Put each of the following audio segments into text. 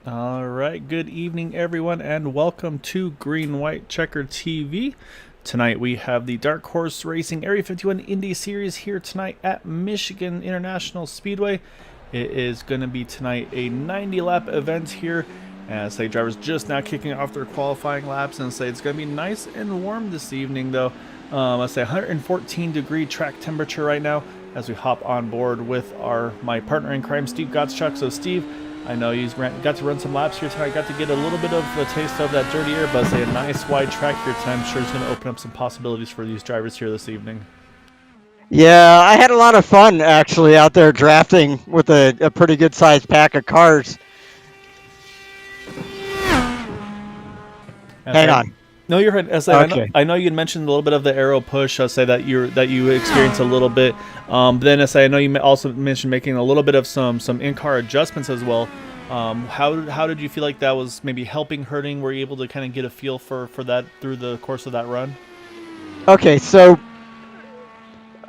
All right, good evening, everyone, and welcome to Green White Checker TV. Tonight we have the Dark Horse Racing Area 51 Indy Series here tonight at Michigan International Speedway. It is going to be tonight a 90-lap event here. As say drivers just now kicking off their qualifying laps, and say it's going to be nice and warm this evening, though. Let's say 114-degree track temperature right now as we hop on board with my partner in crime, Steve Gottschalk. So, Steve, I know he's got to run some laps here tonight. Got to get a little bit of a taste of that dirty air, but say a nice wide track here tonight. I'm sure it's going to open up some possibilities for these drivers here this evening. Yeah, I had a lot of fun actually out there drafting with a pretty good sized pack of cars. Hang on. No, you're right. As Okay. I know you had mentioned a little bit of the aero push. I say that you experienced a little bit. But then I know you also mentioned making a little bit of some in-car adjustments as well. How did you feel like that was maybe helping, hurting? Were you able to kind of get a feel for that through the course of that run? Okay, so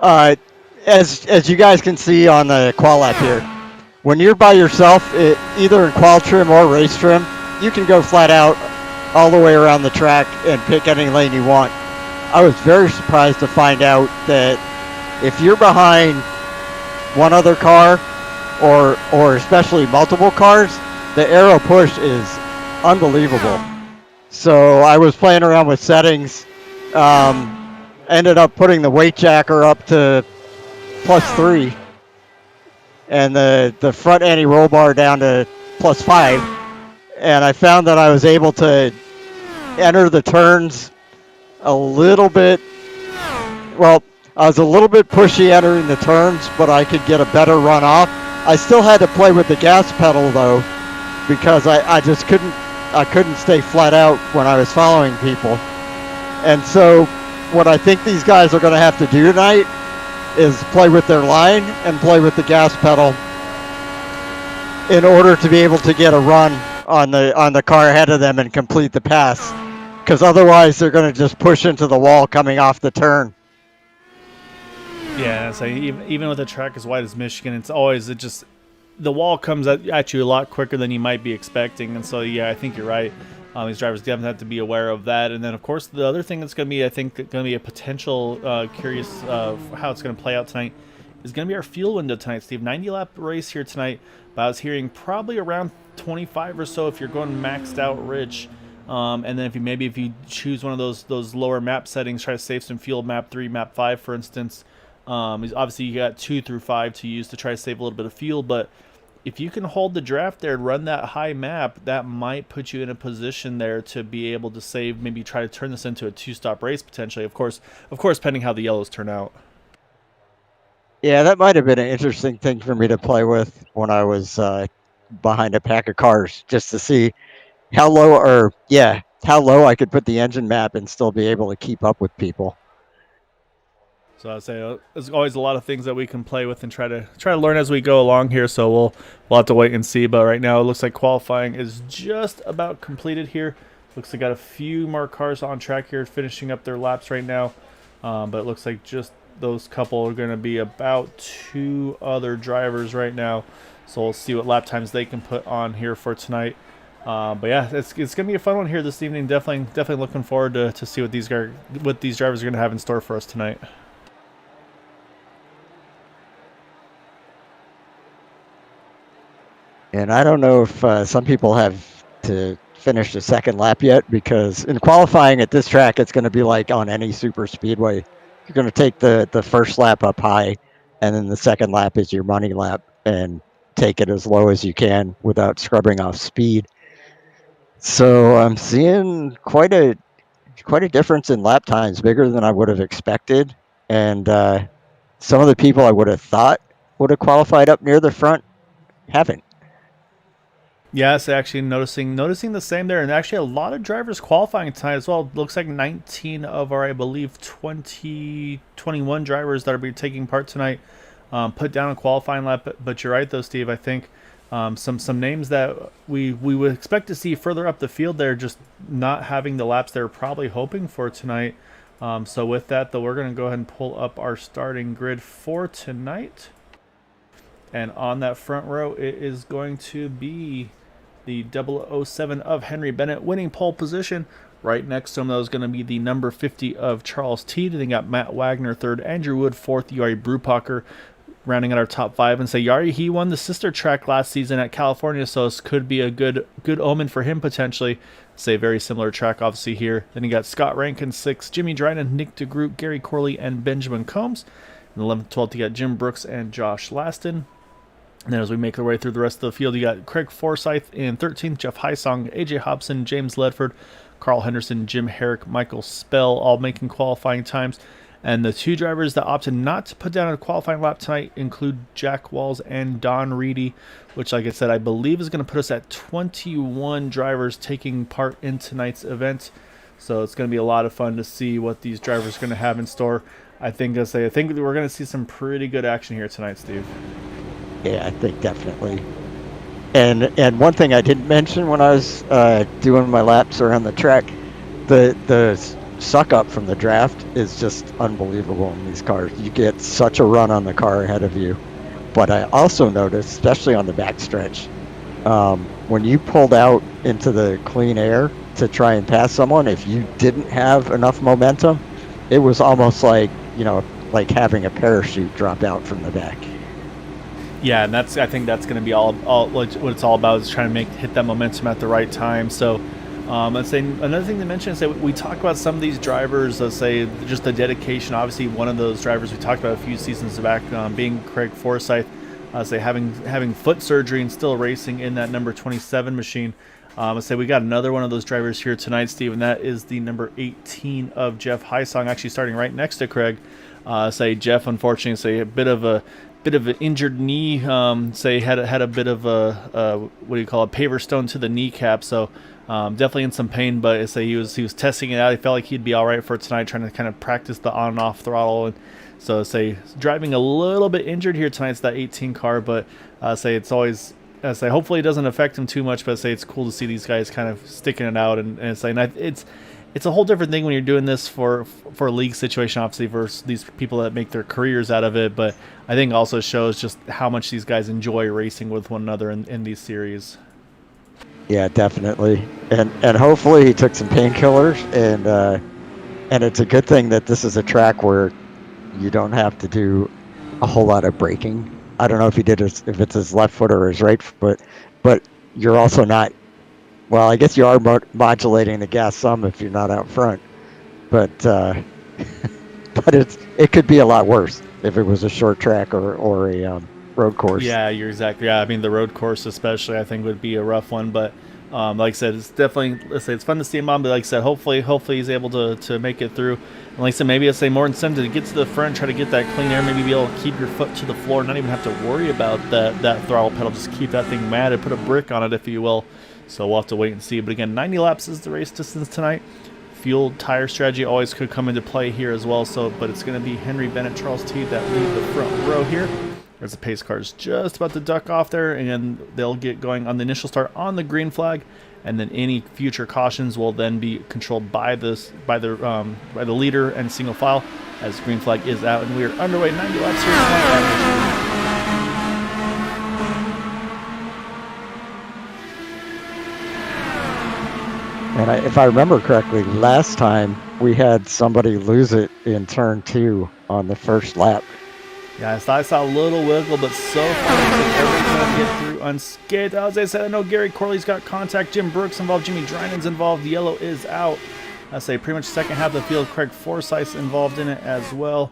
as you guys can see on the qual lap here, when you're by yourself, either in qual trim or race trim, you can go flat out all the way around the track and pick any lane you want. I was very surprised to find out that if you're behind one other car or especially multiple cars, the aero push is unbelievable. So I was playing around with settings, ended up putting the weight jacker up to +3 and the front anti-roll bar down to +5, and I found that I was able to enter the turns a little bit. Well, I was a little bit pushy entering the turns, but I could get a better run off. I still had to play with the gas pedal though, because I just couldn't stay flat out when I was following people. And so what I think these guys are going to have to do tonight is play with their line and play with the gas pedal in order to be able to get a run on the car ahead of them and complete the pass, because otherwise they're going to just push into the wall coming off the turn. Yeah, so even with a track as wide as Michigan, the wall comes at you a lot quicker than you might be expecting, and so yeah, I think you're right. These drivers definitely have to be aware of that, and then of course the other thing that's going to be, I think, going to be a potential curious of how it's going to play out tonight is going to be our fuel window tonight, Steve. 90-lap race here tonight, but I was hearing probably around 25 or so if you're going maxed out rich. And then if you choose one of those lower map settings, try to save some fuel, map 3, map 5, for instance. Obviously you got 2 through 5 to use to try to save a little bit of fuel, but if you can hold the draft there and run that high map, that might put you in a position there to be able to save, maybe try to turn this into a 2-stop race potentially. Of course, pending how the yellows turn out. Yeah, that might have been an interesting thing for me to play with when I was behind a pack of cars, just to see how low I could put the engine map and still be able to keep up with people. So I'd say there's always a lot of things that we can play with and try to learn as we go along here. So we'll have to wait and see. But right now it looks like qualifying is just about completed here. Looks like got a few more cars on track here, finishing up their laps right now. But it looks like just those couple are going to be about 2 other drivers right now. So we'll see what lap times they can put on here for tonight. But yeah, it's gonna be a fun one here this evening. Definitely looking forward to see what these drivers are gonna have in store for us tonight. And I don't know if some people have to finish the second lap yet, because in qualifying at this track, it's going to be like on any super speedway. You're going to take the first lap up high, and then the second lap is your money lap, and take it as low as you can without scrubbing off speed. So I'm seeing quite a difference in lap times, bigger than I would have expected. And some of the people I would have thought would have qualified up near the front haven't. Yes, actually noticing the same there, and actually a lot of drivers qualifying tonight as well. Looks like 19 of our, I believe, 21 drivers that are be taking part tonight put down a qualifying lap. But you're right though, Steve. I think some names that we would expect to see further up the field there, just not having the laps they're probably hoping for tonight. So with that, though, we're going to go ahead and pull up our starting grid for tonight. And on that front row, it is going to be the 007 of Henry Bennett winning pole position. Right next to him, though, is going to be the number 50 of Charles Teed. Then got Matt Wagner third, Andrew Wood fourth, Yari Brupacher rounding out our top five. And say Yari, he won the sister track last season at California, so this could be a good omen for him potentially. Say very similar track, obviously, here. Then you got Scott Rankin sixth, Jimmy Dryden, Nick Degroot, Gary Corley, and Benjamin Combs. In 11th, 12th, you got Jim Brooks and Josh Laston. And then as we make our way through the rest of the field, you got Craig Forsyth in 13th, Jeff Hysong, AJ Hopson, James Ledford, Carl Henderson, Jim Herrick, Michael Spell, all making qualifying times. And the two drivers that opted not to put down a qualifying lap tonight include Jack Walls and Don Reedy, which, like I said, I believe is going to put us at 21 drivers taking part in tonight's event. So it's going to be a lot of fun to see what these drivers are going to have in store. I think we're going to see some pretty good action here tonight, Steve. Yeah, I think definitely. And one thing I didn't mention when I was doing my laps around the track, the suck up from the draft is just unbelievable in these cars. You get such a run on the car ahead of you. But I also noticed, especially on the backstretch, when you pulled out into the clean air to try and pass someone, if you didn't have enough momentum, it was almost like, like having a parachute drop out from the back. Yeah, and I think that's going to be all what it's all about, is trying to hit that momentum at the right time. So let's say another thing to mention is that we talk about some of these drivers, let's say just the dedication. Obviously, one of those drivers we talked about a few seasons back being Craig Forsyth, say having foot surgery and still racing in that number 27 machine. Let's say we got another one of those drivers here tonight, Steve, and that is the number 18 of Jeff Hysong, actually starting right next to Craig. Say Jeff, unfortunately, say a bit of an injured knee. Say had a bit of a paver stone to the kneecap. So definitely in some pain. But say he was testing it out. He felt like he'd be all right for tonight, trying to kind of practice the on and off throttle. And so say driving a little bit injured here tonight. It's that 18 car, but say it's always. Say hopefully it doesn't affect him too much. But say it's cool to see these guys kind of sticking it out and it's a whole different thing when you're doing this for a league situation, obviously, versus these people that make their careers out of it. But I think also shows just how much these guys enjoy racing with one another in these series. Yeah, definitely. And hopefully he took some painkillers, and it's a good thing that this is a track where you don't have to do a whole lot of braking. I don't know if if it's his left foot or his right foot, but you're also not. Well, I guess you are modulating the gas some if you're not out front, but it could be a lot worse if it was a short track or a road course. Yeah, you're exactly. Yeah, I mean the road course especially I think would be a rough one, but like I said, it's definitely. Let's say it's fun to see him on, but like I said, hopefully he's able to make it through. And like I said, maybe more incentive to get to the front, try to get that clean air, maybe be able to keep your foot to the floor, not even have to worry about that throttle pedal. Just keep that thing mad and put a brick on it, if you will. So we'll have to wait and see. But again, 90 laps is the race distance tonight. Fuel tire strategy always could come into play here as well. But it's going to be Henry Bennett, Charles Teed that lead the front row here. There's the pace cars just about to duck off there, and they'll get going on the initial start on the green flag. And then any future cautions will then be controlled by the leader and single file as green flag is out, and we are underway 90 laps here tonight. And if I remember correctly, last time we had somebody lose it in turn 2 on the first lap. Yeah, I saw a little wiggle, but so far everyone's going to get through unscathed. As I said, I know Gary Corley's got contact, Jim Brooks involved, Jimmy Dryden's involved, yellow is out. I say pretty much second half of the field, Craig Forsyth's involved in it as well.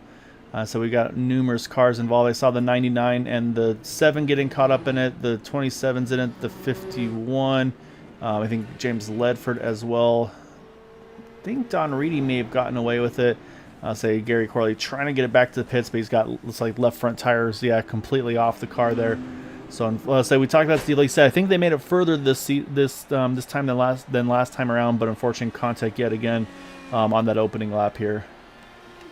So we got numerous cars involved. I saw the 99 and the 7 getting caught up in it, the 27's in it, the 51. I think James Ledford as well. I think Don Reedy may have gotten away with it. I'll say Gary Corley trying to get it back to the pits, but he's got, looks like, left front tires, completely off the car there. So I'll say we talked about Steve. Like I said, I think they made it further this time than last time around, but unfortunately contact yet again on that opening lap here.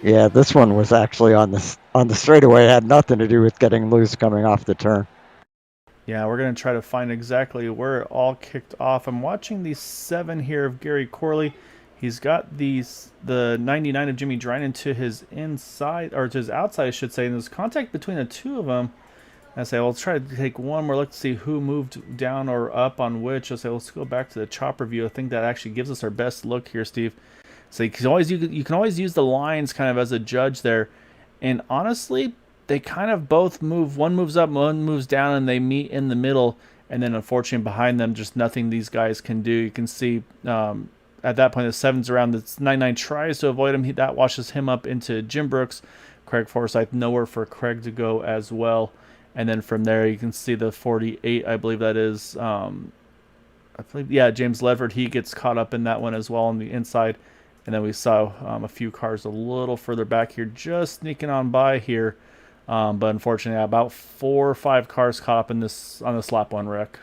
Yeah, this one was actually on the straightaway. It had nothing to do with getting loose coming off the turn. Yeah, we're going to try to find exactly where it all kicked off. I'm watching the 7 here of Gary Corley. He's got the 99 of Jimmy Dryden to his inside, or to his outside, I should say. And there's contact between the two of them. I say, well, let's try to take one more look to see who moved down or up on which. I'll say, let's go back to the chopper view. I think that actually gives us our best look here, Steve. So you can always use the lines kind of as a judge there. And honestly, they kind of both move. One moves up, one moves down, and they meet in the middle. And then unfortunately behind them, just nothing these guys can do. You can see at that point the 7's around. The 99 tries to avoid him. That washes him up into Jim Brooks. Craig Forsyth, nowhere for Craig to go as well. And then from there, you can see the 48, I believe that is, James Ledford. He gets caught up in that one as well on the inside. And then we saw a few cars a little further back here, just sneaking on by here. But unfortunately, about 4 or 5 cars caught up on this lap one wreck.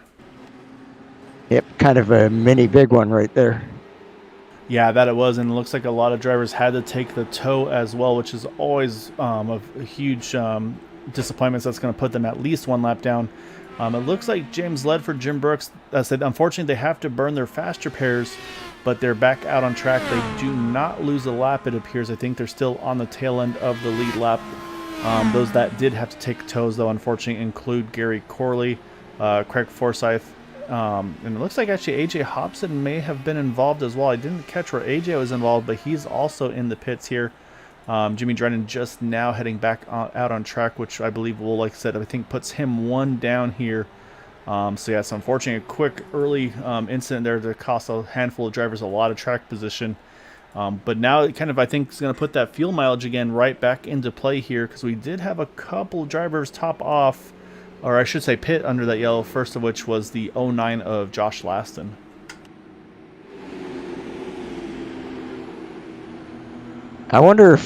Yep, kind of a mini big one right there. Yeah, that it was, and it looks like a lot of drivers had to take the tow as well, which is always a huge disappointment. So that's going to put them at least 1 lap down. It looks like James Ledford, Jim Brooks said, unfortunately, they have to burn their faster pairs, but they're back out on track. They do not lose a lap, it appears. I think they're still on the tail end of the lead lap. Those that did have to take tows, though, unfortunately, include Gary Corley, Craig Forsyth, and it looks like actually AJ Hopson may have been involved as well. I didn't catch where AJ was involved, but he's also in the pits here. Jimmy Drennan just now heading back out on track, which I believe will, like I said, I think puts him 1 down here. So yeah, it's unfortunately a quick early incident there to cost a handful of drivers a lot of track position. But now it kind of, I think, is going to put that fuel mileage again right back into play here, because we did have a couple drivers top off, or I should say pit under that yellow, first of which was the 09 of Josh Laston. I wonder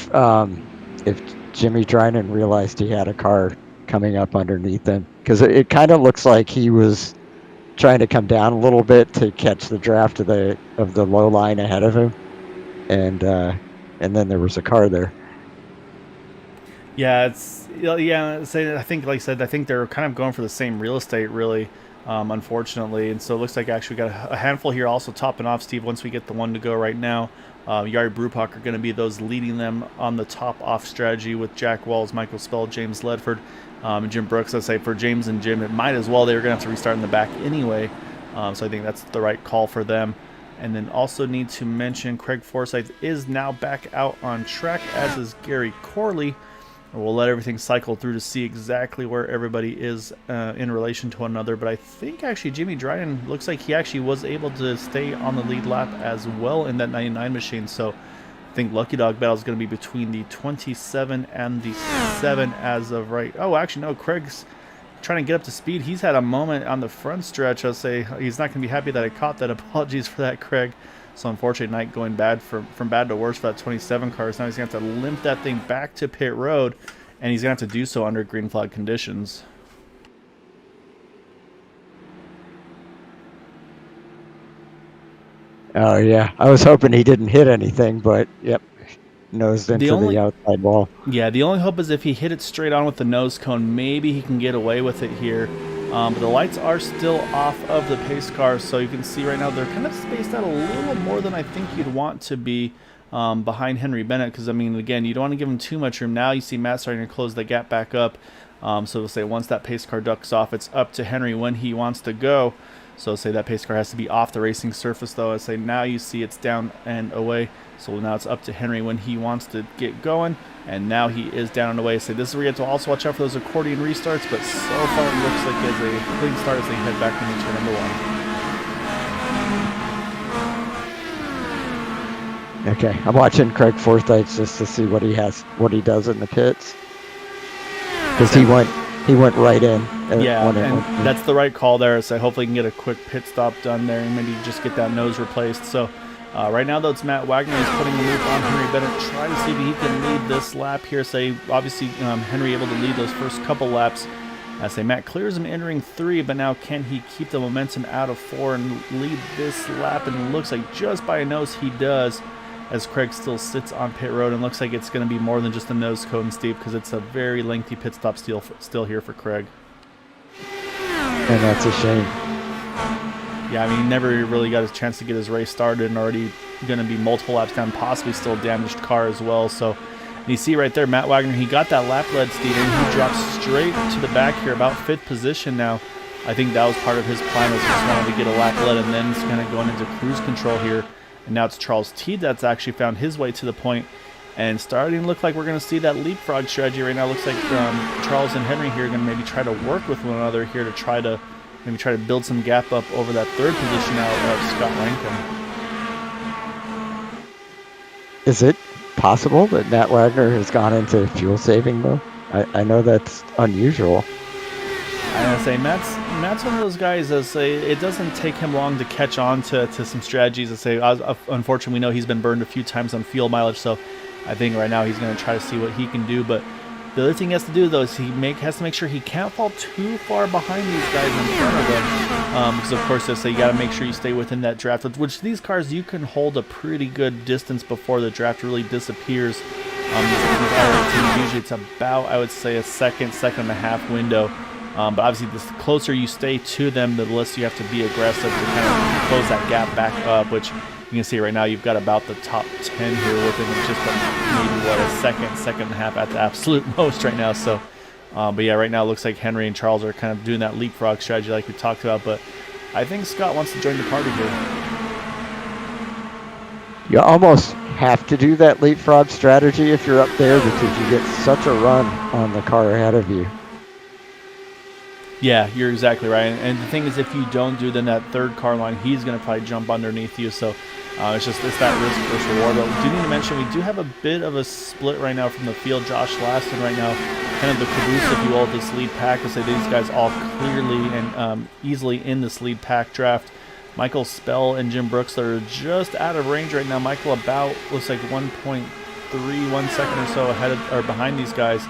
if Jimmy Drennan realized he had a car coming up underneath him, because it kind of looks like he was trying to come down a little bit to catch the draft of the low line ahead of him, and then there was a car there. Yeah, I think, like I said, I think they're kind of going for the same real estate, really, unfortunately. And so it looks like actually we got a handful here also topping off, Steve, once we get the one to go right now. Yari Brewpock are going to be those leading them on the top off strategy with Jack Walls, Michael Spell, James Ledford, and Jim Brooks. I say for James and Jim, it might as well. They were going to have to restart in the back anyway. So I think that's the right call for them. And then also need to mention Craig Forsyth is now back out on track, as is Gary Corley. We'll let everything cycle through to see exactly where everybody is in relation to one another. But I think actually Jimmy Drennan looks like he actually was able to stay on the lead lap as well in that 99 machine. So I think Lucky Dog battle is going to be between the 27 and the 7 as of right. Oh, actually, no, Craig's trying to get up to speed. He's had a moment on the front stretch. I'll say he's not going to be happy that I caught that. Apologies for that, Craig. So unfortunately, night going bad from bad to worse for that 27 car. So now he's going to have to limp that thing back to pit road, and he's going to have to do so under green flag conditions. Oh, yeah. I was hoping he didn't hit anything, but, yep, nosed into the outside wall. Yeah, the only hope is if he hit it straight on with the nose cone, maybe he can get away with it here. But the lights are still off of the pace cars, so you can see right now they're kind of spaced out a little more than I think you'd want to be behind Henry Bennett, because, I mean, again, you don't want to give him too much room. Now you see Matt starting to close the gap back up. So we'll say once that pace car ducks off, it's up to Henry when he wants to go. So say that pace car has to be off the racing surface, though. I say now you see it's down and away. So now it's up to Henry when he wants to get going. And now he is down and away. So this is where you have to also watch out for those accordion restarts. But so far it looks like it's a clean start as they head back into turn number 1. Okay, I'm watching Craig Forsyth just to see what he does in the pits, because he went right in. Yeah, and that's the right call there. So hopefully he can get a quick pit stop done there and maybe just get that nose replaced. So right now, though, it's Matt Wagner who's putting the move on Henry Bennett, trying to see if he can lead this lap here. Say, obviously, Henry able to lead those first couple laps. I say Matt clears him entering 3, but now can he keep the momentum out of 4 and lead this lap? And it looks like just by a nose he does, as Craig still sits on pit road, and looks like it's going to be more than just a nose cone, Steve, because it's a very lengthy pit stop still here for Craig. And that's a shame. Yeah, I mean, he never really got a chance to get his race started, and already going to be multiple laps down, possibly still a damaged car as well. So And you see right there, Matt Wagner, he got that lap lead, Steve, and he drops straight to the back here, about 5th position now. I think that was part of his plan, was just wanted to get a lap lead and then it's kind of going into cruise control here. And now it's Charles T that's actually found his way to the point and starting to look like we're going to see that leapfrog strategy right now. Looks like Charles and Henry here are going to maybe try to work with one another here to try to build some gap up over that 3rd position out of Scott Rankin. Is it possible that Matt Wagner has gone into fuel saving mode? I know that's unusual. I gotta say, Matt's one of those guys that say it doesn't take him long to catch on to some strategies. That say, unfortunately, we know he's been burned a few times on fuel mileage, so I think right now he's going to try to see what he can do. But the other thing he has to do, though, is has to make sure he can't fall too far behind these guys in front of him. Because, of course, they say you got to make sure you stay within that draft, which these cars, you can hold a pretty good distance before the draft really disappears. Usually it's about, I would say, a second and a half window. But obviously, the closer you stay to them, the less you have to be aggressive to kind of close that gap back up, which you can see right now you've got about the top 10 here within just maybe, a second and a half at the absolute most right now. So, but yeah, right now it looks like Henry and Charles are kind of doing that leapfrog strategy like we talked about, but I think Scott wants to join the party here. You almost have to do that leapfrog strategy if you're up there because you get such a run on the car ahead of you. Yeah, you're exactly right. And the thing is, if you don't do, then that 3rd car line, he's going to probably jump underneath you. So it's that risk versus reward. But we do need to mention, we do have a bit of a split right now from the field. Josh Laston right now, kind of the caboose, if you will, of this lead pack. Let's say these guys all clearly and easily in this lead pack draft. Michael Spell and Jim Brooks are just out of range right now. Michael about, looks like 1.31 second or so behind these guys.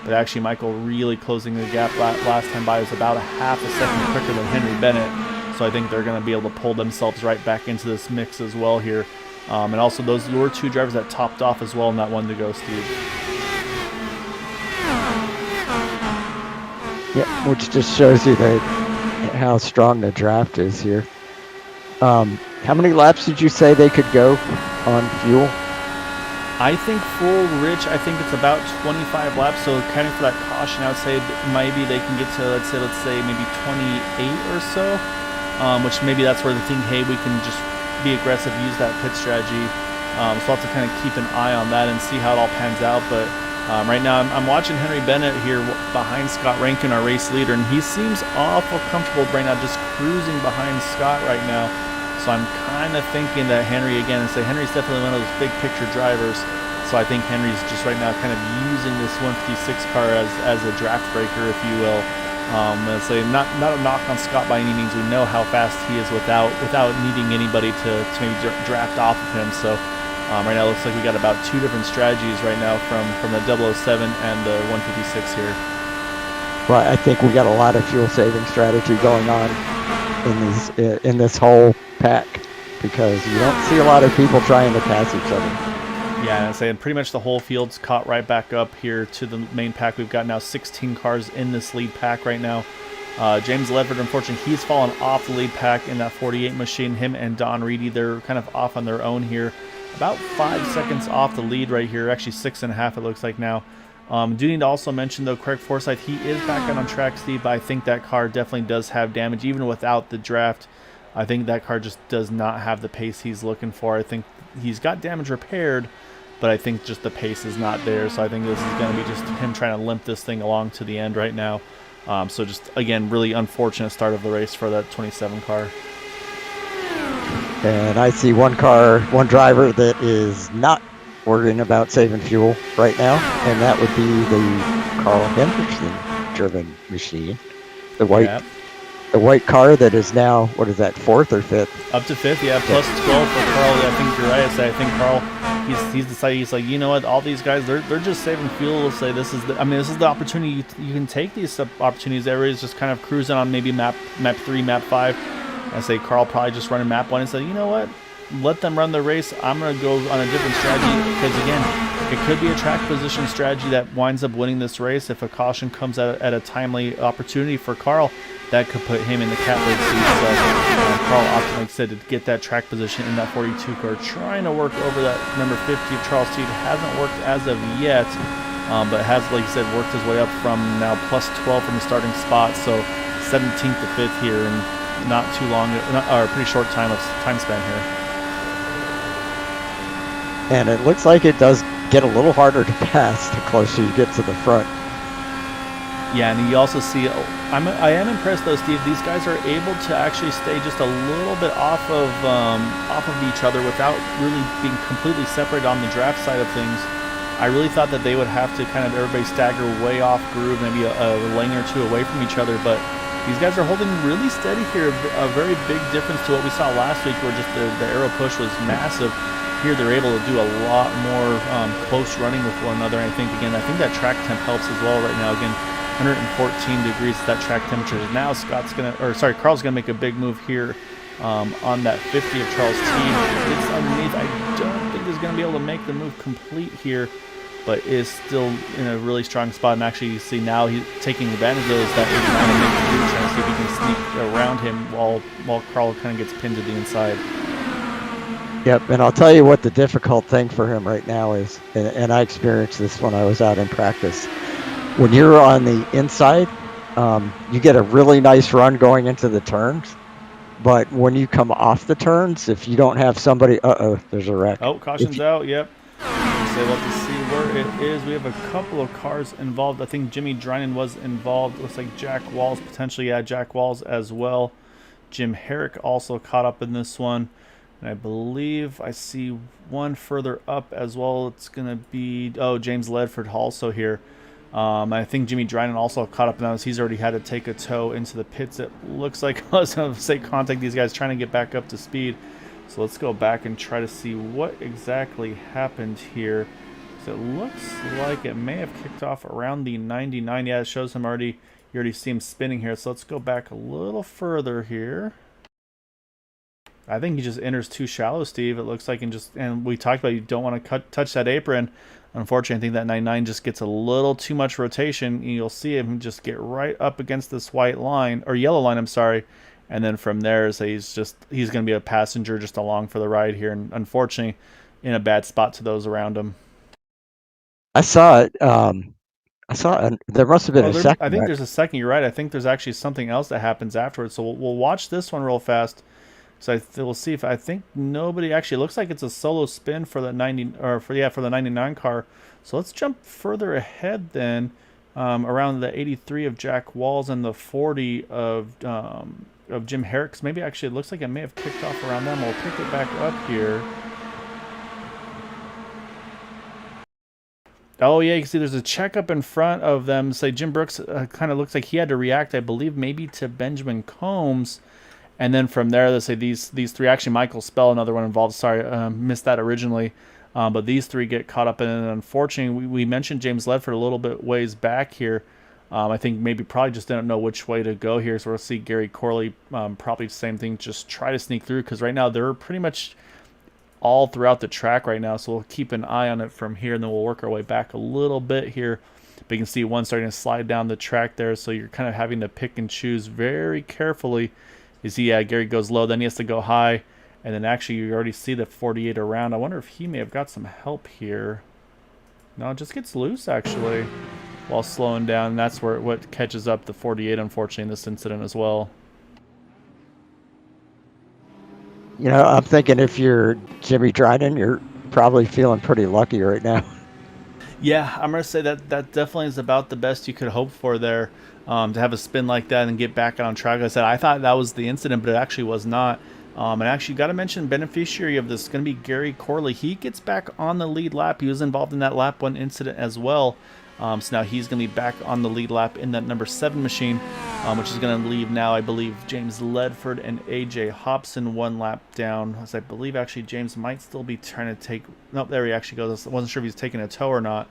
But actually, Michael really closing the gap last time by was about a half a second quicker than Henry Bennett. So I think they're going to be able to pull themselves right back into this mix as well here. And also, those were 2 drivers that topped off as well in that one to go, Steve. Yeah, which just shows you how strong the draft is here. How many laps did you say they could go on fuel? I think full rich, I think it's about 25 laps, so kind of for that caution, I would say maybe they can get to, let's say maybe 28 or so, which maybe that's where they think, hey, we can just be aggressive, use that pit strategy. So I'll have to kind of keep an eye on that and see how it all pans out. But right now I'm watching Henry Bennett here behind Scott Rankin, our race leader, and he seems awful comfortable right now, just cruising behind Scott right now. So I'm kind of thinking that Henry's definitely one of those big picture drivers. So I think Henry's just right now kind of using this 156 car as a draft breaker, if you will. Let's say not a knock on Scott by any means. We know how fast he is without needing anybody to maybe draft off of him. So right now it looks like we got about 2 different strategies right now from the 007 and the 156 here. Well, I think we got a lot of fuel saving strategy going on in this whole pack because you don't see a lot of people trying to pass each other. Yeah, I'm saying pretty much the whole field's caught right back up here to the main pack. We've got now 16 cars in this lead pack right now. James Ledford, unfortunately, he's fallen off the lead pack in that 48 machine. Him and Don Reedy, they're kind of off on their own here. About 5 seconds off the lead right here. Actually, 6.5 it looks like now. Do need to also mention, though, Craig Forsyth, he is back out on track, Steve, but I think that car definitely does have damage. Even without the draft, I think that car just does not have the pace he's looking for. I think he's got damage repaired, but I think just the pace is not there. So I think this is going to be just him trying to limp this thing along to the end right now. So just, again, really unfortunate start of the race for that 27 car. And I see one driver that is not worrying about saving fuel right now, and that would be the Carl Henderson driven machine. The white car that is now, what is that, 4th or 5th? Up to 5th, yeah, plus 12 for Carl. I think you're right. I think Carl, he's decided, he's like, you know what, all these guys, they're just saving fuel. We'll say this is the opportunity. You can take these opportunities. Everybody's just kind of cruising on maybe map 3, map 5. I say Carl probably just running map 1 and said, you know what, let them run the race. I'm going to go on a different strategy because, again, it could be a track position strategy that winds up winning this race. If a caution comes at a timely opportunity for Carl, that could put him in the catbird seat. So Carl opted, like I said, to get that track position in that 42 car, trying to work over that number 50 of Charles Teed. Hasn't worked as of yet, but has, like I said, worked his way up from now plus 12 from the starting spot. So 17th to 5th here, and not too long, or a pretty short time span here. And it looks like it does get a little harder to pass the closer you get to the front. Yeah, and you also see, I am impressed though, Steve. These guys are able to actually stay just a little bit off of each other without really being completely separated on the draft side of things. I really thought that they would have to kind of everybody stagger way off groove, maybe a lane or two away from each other, but these guys are holding really steady here. A very big difference to what we saw last week, where just the arrow push was massive. Here they're able to do a lot more close running with one another. And I think that track temp helps as well right now. Again, 114 degrees is that track temperature. Now Carl's gonna make a big move here on that 50 of Charles Teed. It's underneath. I don't think he's gonna be able to make the move complete here, but is still in a really strong spot. And actually, you see now he's taking advantage of those that 89 and make the move, trying to see if he can sneak around him while Carl kind of gets pinned to the inside. Yep, and I'll tell you what the difficult thing for him right now is, and I experienced this when I was out in practice. When you're on the inside, you get a really nice run going into the turns, but when you come off the turns, if you don't have somebody, there's a wreck. Oh, caution's out, yep. So we'll have to see where it is. We have a couple of cars involved. I think Jimmy Drynan was involved. Looks like Jack Walls, potentially, yeah, Jack Walls as well. Jim Herrick also caught up in this one. And I believe I see one further up as well. It's going to be, James Ledford also here. I think Jimmy Drynan also caught up in that. He's already had to take a tow into the pits. It looks like I was going to say contact these guys trying to get back up to speed. So let's go back and try to see what exactly happened here. So it looks like it may have kicked off around the 99. Yeah, it shows him already. You already see him spinning here. So let's go back a little further here. I think he just enters too shallow, Steve. It looks like, and we talked about you don't want to touch that apron. Unfortunately, I think that 99 just gets a little too much rotation, and you'll see him just get right up against this white line, or yellow line, I'm sorry. And then from there, so he's going to be a passenger just along for the ride here, and unfortunately, in a bad spot to those around him. I saw it. There must have been a second. I think there's a second. You're right. I think there's actually something else that happens afterwards. So we'll watch this one real fast. So we'll see if I think nobody actually looks like it's a solo spin for the 99 car. So let's jump further ahead then, around the 83 of Jack Walls and the 40 of Jim Herrick. Maybe actually it looks like it may have kicked off around them. We'll pick it back up here. Oh yeah, you can see there's a check up in front of them. Say Jim Brooks kind of looks like he had to react, I believe, maybe to Benjamin Combs. And then from there, they say these three, actually Michael Spell, another one involved. Sorry, missed that originally. But these three get caught up in it. And unfortunately, we mentioned James Ledford a little bit ways back here. I think probably just didn't know which way to go here. So we'll see Gary Corley, probably the same thing, just try to sneak through. Because right now, they're pretty much all throughout the track right now. So we'll keep an eye on it from here. And then we'll work our way back a little bit here. But you can see one starting to slide down the track there. So you're kind of having to pick and choose very carefully. You see, yeah, Gary goes low, then he has to go high, and then actually you already see the 48 around. I wonder if he may have got some help here. No, it just gets loose, actually, while slowing down, and that's what catches up the 48, unfortunately, in this incident as well. You know, I'm thinking if you're Jimmy Dryden, you're probably feeling pretty lucky right now. Yeah, I'm going to say that definitely is about the best you could hope for there. To have a spin like that and get back on track. Like I said, I thought that was the incident, but it actually was not. And actually, got to mention beneficiary of this is going to be Gary Corley. He gets back on the lead lap. He was involved in that lap 1 incident as well. So now he's going to be back on the lead lap in that number 7 machine, which is going to leave now, I believe, James Ledford and AJ Hopson 1 lap down. As I believe, actually, James might still be trying to take... Nope, there he actually goes. I wasn't sure if he's taking a tow or not.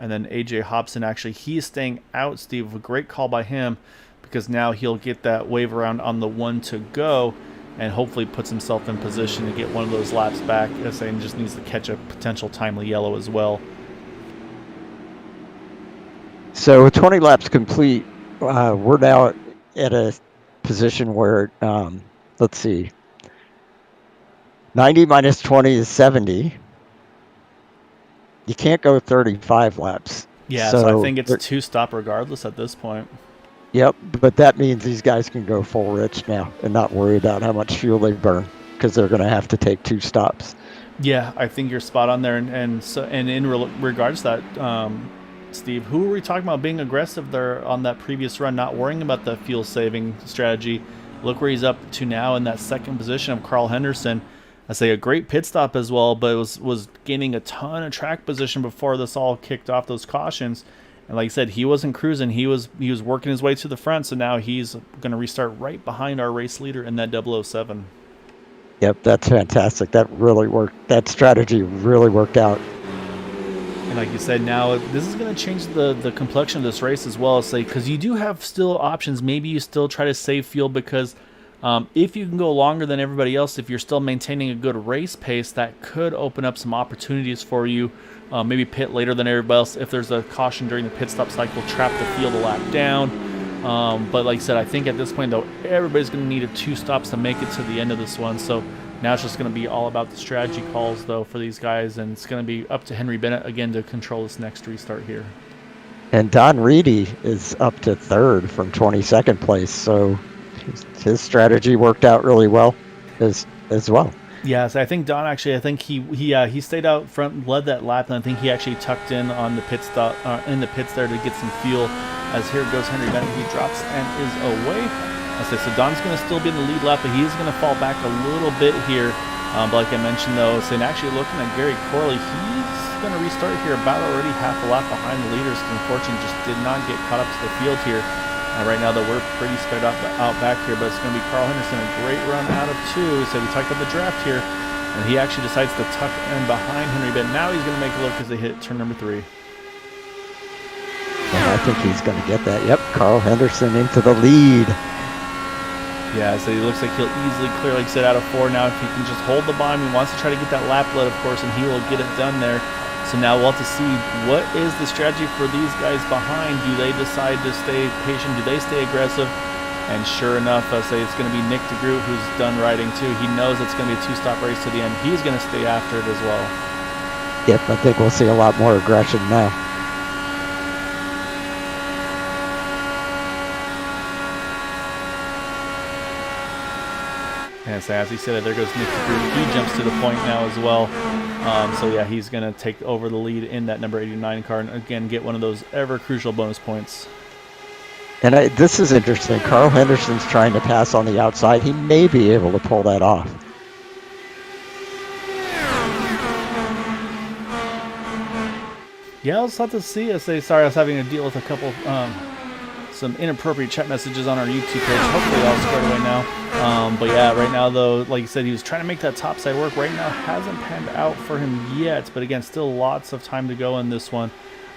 And then AJ Hopson, actually, he's staying out, Steve. A great call by him, because now he'll get that wave around on the 1 to go. and hopefully puts himself in position to get one of those laps back. As saying, just needs to catch a potential timely yellow as well. So with 20 laps complete, we're now at a position where, let's see, 90 minus 20 is 70. You can't go 35 laps. Yeah, so I think it's 2-stop regardless at this point. Yep, but that means these guys can go full rich now and not worry about how much fuel they burn, because they're going to have to take 2 stops. Yeah, I think you're spot on there. And in regards to that, Steve, who were we talking about being aggressive there on that previous run, not worrying about the fuel saving strategy? Look where he's up to now in that second position of Carl Henderson. I say a great pit stop as well, but it was gaining a ton of track position before this all kicked off those cautions. And like I said, he wasn't cruising. He was working his way to the front, so now he's going to restart right behind our race leader in that 007. Yep, that's fantastic. That really worked. That strategy really worked out. And like you said, now this is going to change the complexion of this race as well. Say, because you do have still options. Maybe you still try to save fuel, because if you can go longer than everybody else, if you're still maintaining a good race pace, that could open up some opportunities for you. Maybe pit later than everybody else. If there's a caution during the pit stop cycle, trap the field a lap down. But like I said, I think at this point, though, everybody's going to need 2 stops to make it to the end of this one. So now it's just going to be all about the strategy calls, though, for these guys. And it's going to be up to Henry Bennett, again, to control this next restart here. And Don Reedy is up to 3rd from 22nd place. So his strategy worked out really well as well. Yes, I think Don actually. I think he stayed out front, led that lap, and I think he actually tucked in on the pit stop in the pits there to get some fuel. As here goes Henry Bennett, he drops and is away. I say so. Don's going to still be in the lead lap, but he's going to fall back a little bit here. But like I mentioned, though, and actually looking at Gary Corley, he's going to restart here about already half a lap behind the leaders. Unfortunately, just did not get caught up to the field here. Right now, though, we're pretty spread out back here, but it's going to be Carl Henderson, a great run out of 2. So we talked about the draft here, and he actually decides to tuck in behind Henry Bennett. Now he's going to make a look as they hit turn number 3. And I think he's going to get that. Yep, Carl Henderson into the lead. Yeah, so he looks like he'll easily clear, like I said, out of 4 now. If he can just hold the bottom, he wants to try to get that lap led, of course, and he will get it done there. So now we'll have to see what is the strategy for these guys behind. Do they decide to stay patient? Do they stay aggressive? And sure enough, I say it's going to be Nick Degroot who's done riding too. He knows it's going to be a 2-stop race to the end. He's going to stay after it as well. Yep, I think we'll see a lot more aggression now. And so as he said, there goes Nick Degroot. He jumps to the point now as well. So yeah, he's going to take over the lead in that number 89 car and again get one of those ever crucial bonus points. And this is interesting. Carl Henderson's trying to pass on the outside. He may be able to pull that off. Yeah, I'll just have to see. Sorry, I was having to deal with a couple some inappropriate chat messages on our YouTube page. Hopefully all squared away now. But yeah, right now though, like you said, he was trying to make that top side work. Right now hasn't panned out for him yet, but again, still lots of time to go in this one.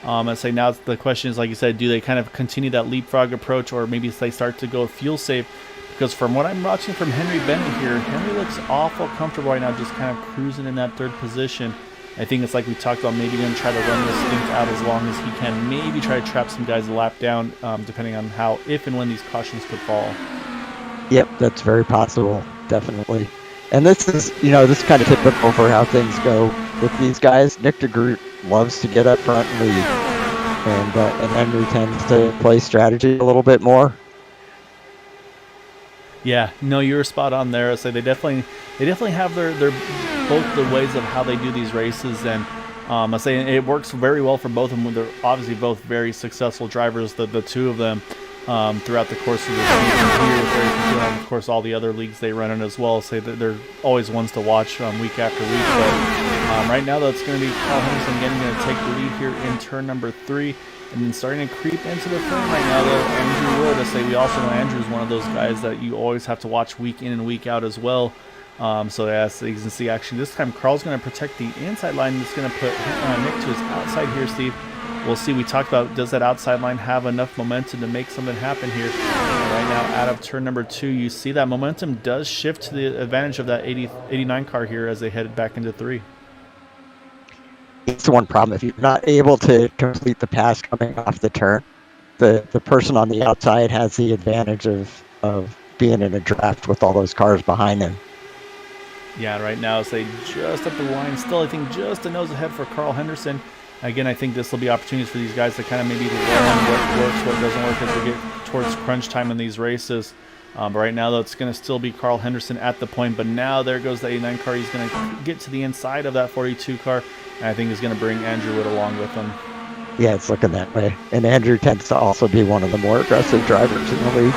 I'd say now the question is, like you said, do they kind of continue that leapfrog approach, or maybe they start to go fuel save? Because from what I'm watching from Henry Bennett here, Henry looks awful comfortable right now, just kind of cruising in that 3rd position. I think it's like we talked about, maybe going to try to run this stint out as long as he can. Maybe try to trap some guys a lap down, depending on how, if and when these cautions could fall. Yep, that's very possible, definitely. And this is, this is kind of typical for how things go with these guys. Nick Degroot loves to get up front and lead, and Henry tends to play strategy a little bit more. Yeah, no, you were spot on there. So they definitely have their both the ways of how they do these races, and I say it works very well for both of them. They're obviously both very successful drivers, the 2 of them, throughout the course of the season here, and of course all the other leagues they run in as well. So they're always ones to watch week after week. But right now, though, it's going to be Carl Henderson again going to take the lead here in turn number 3. And then starting to creep into the frame right now, though, Andrew Wood. I say we also know Andrew's one of those guys that you always have to watch week in and week out as well. So yeah, so you can see actually this time Carl's going to protect the inside line. That's going to put Nick to his outside here, Steve. we'll see. We talked about, does that outside line have enough momentum to make something happen here? And right now, out of turn number 2, you see that momentum does shift to the advantage of that 89 car here as they headed back into 3. It's the one problem. If you're not able to complete the pass coming off the turn, the person on the outside has the advantage of being in a draft with all those cars behind them. Yeah, right now, say just up the line. Still, I think just a nose ahead for Carl Henderson. Again, I think this will be opportunities for these guys to kind of maybe learn what works, what doesn't work as we get towards crunch time in these races. But right now, though, it's going to still be Carl Henderson at the point. But now there goes the 89 car. He's going to get to the inside of that 42 car. And I think he's going to bring Andrew Wood along with him. Yeah, it's looking that way. And Andrew tends to also be one of the more aggressive drivers in the league.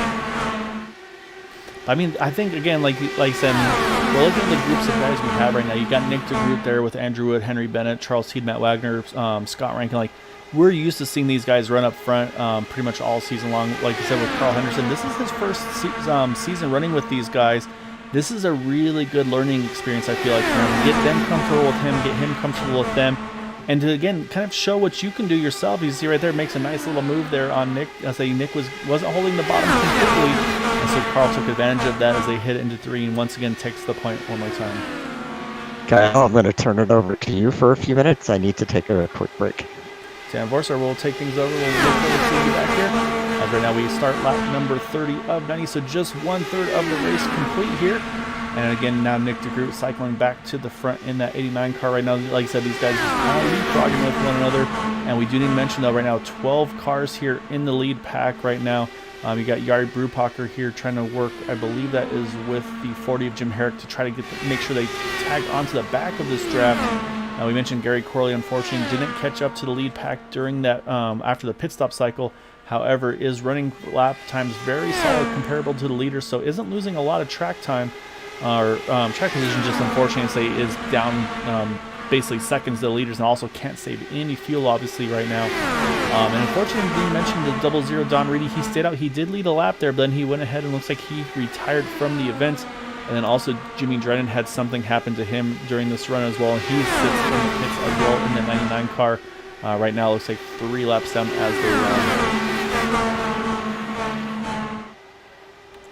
I mean, I think, again, like I said, we're looking at the groups of guys we have right now. You got Nick Degroot there with Andrew Wood, Henry Bennett, Charles Teed, Matt Wagner, Scott Rankin. Like, we're used to seeing these guys run up front pretty much all season long. Like you said, with Carl Henderson, this is his first season running with these guys. This is a really good learning experience, I feel like, for him. Get them comfortable with him, get him comfortable with them, and to, again, kind of show what you can do yourself. You see right there, makes a nice little move there on Nick. I say Nick wasn't holding the bottom completely, and so Carl took advantage of that as they hit into 3, and once again takes the point one more time. Kyle, I'm going to turn it over to you for a few minutes. I need to take a quick break. Sam Vorser will take things over. We'll look forward to seeing you back here. As right now we start lap number 30 of 90, so just 1/3 of the race complete here. And again, now Nick Degroot cycling back to the front in that 89 car right now. Like I said, these guys just kind of leapfrogging with one another. And we do need to mention, though, right now, 12 cars here in the lead pack right now. You got Yari Brupacher here trying to work, I believe that is with the 40 of Jim Herrick to try to make sure they tag onto the back of this draft. We mentioned Gary Corley, unfortunately, didn't catch up to the lead pack during that after the pit stop cycle. However, is running lap times very solid comparable to the leaders, so isn't losing a lot of track time or track position. Just unfortunately, is down basically seconds to the leaders, and also can't save any fuel obviously right now. And unfortunately, we mentioned the 00 Don Reedy. He stayed out. He did lead a lap there, but then he went ahead and looks like he retired from the event. And then also Jimmy Drennan had something happen to him during this run as well. And he sits in the pits as well in the 99 car. Right now, looks like 3 laps down as they run.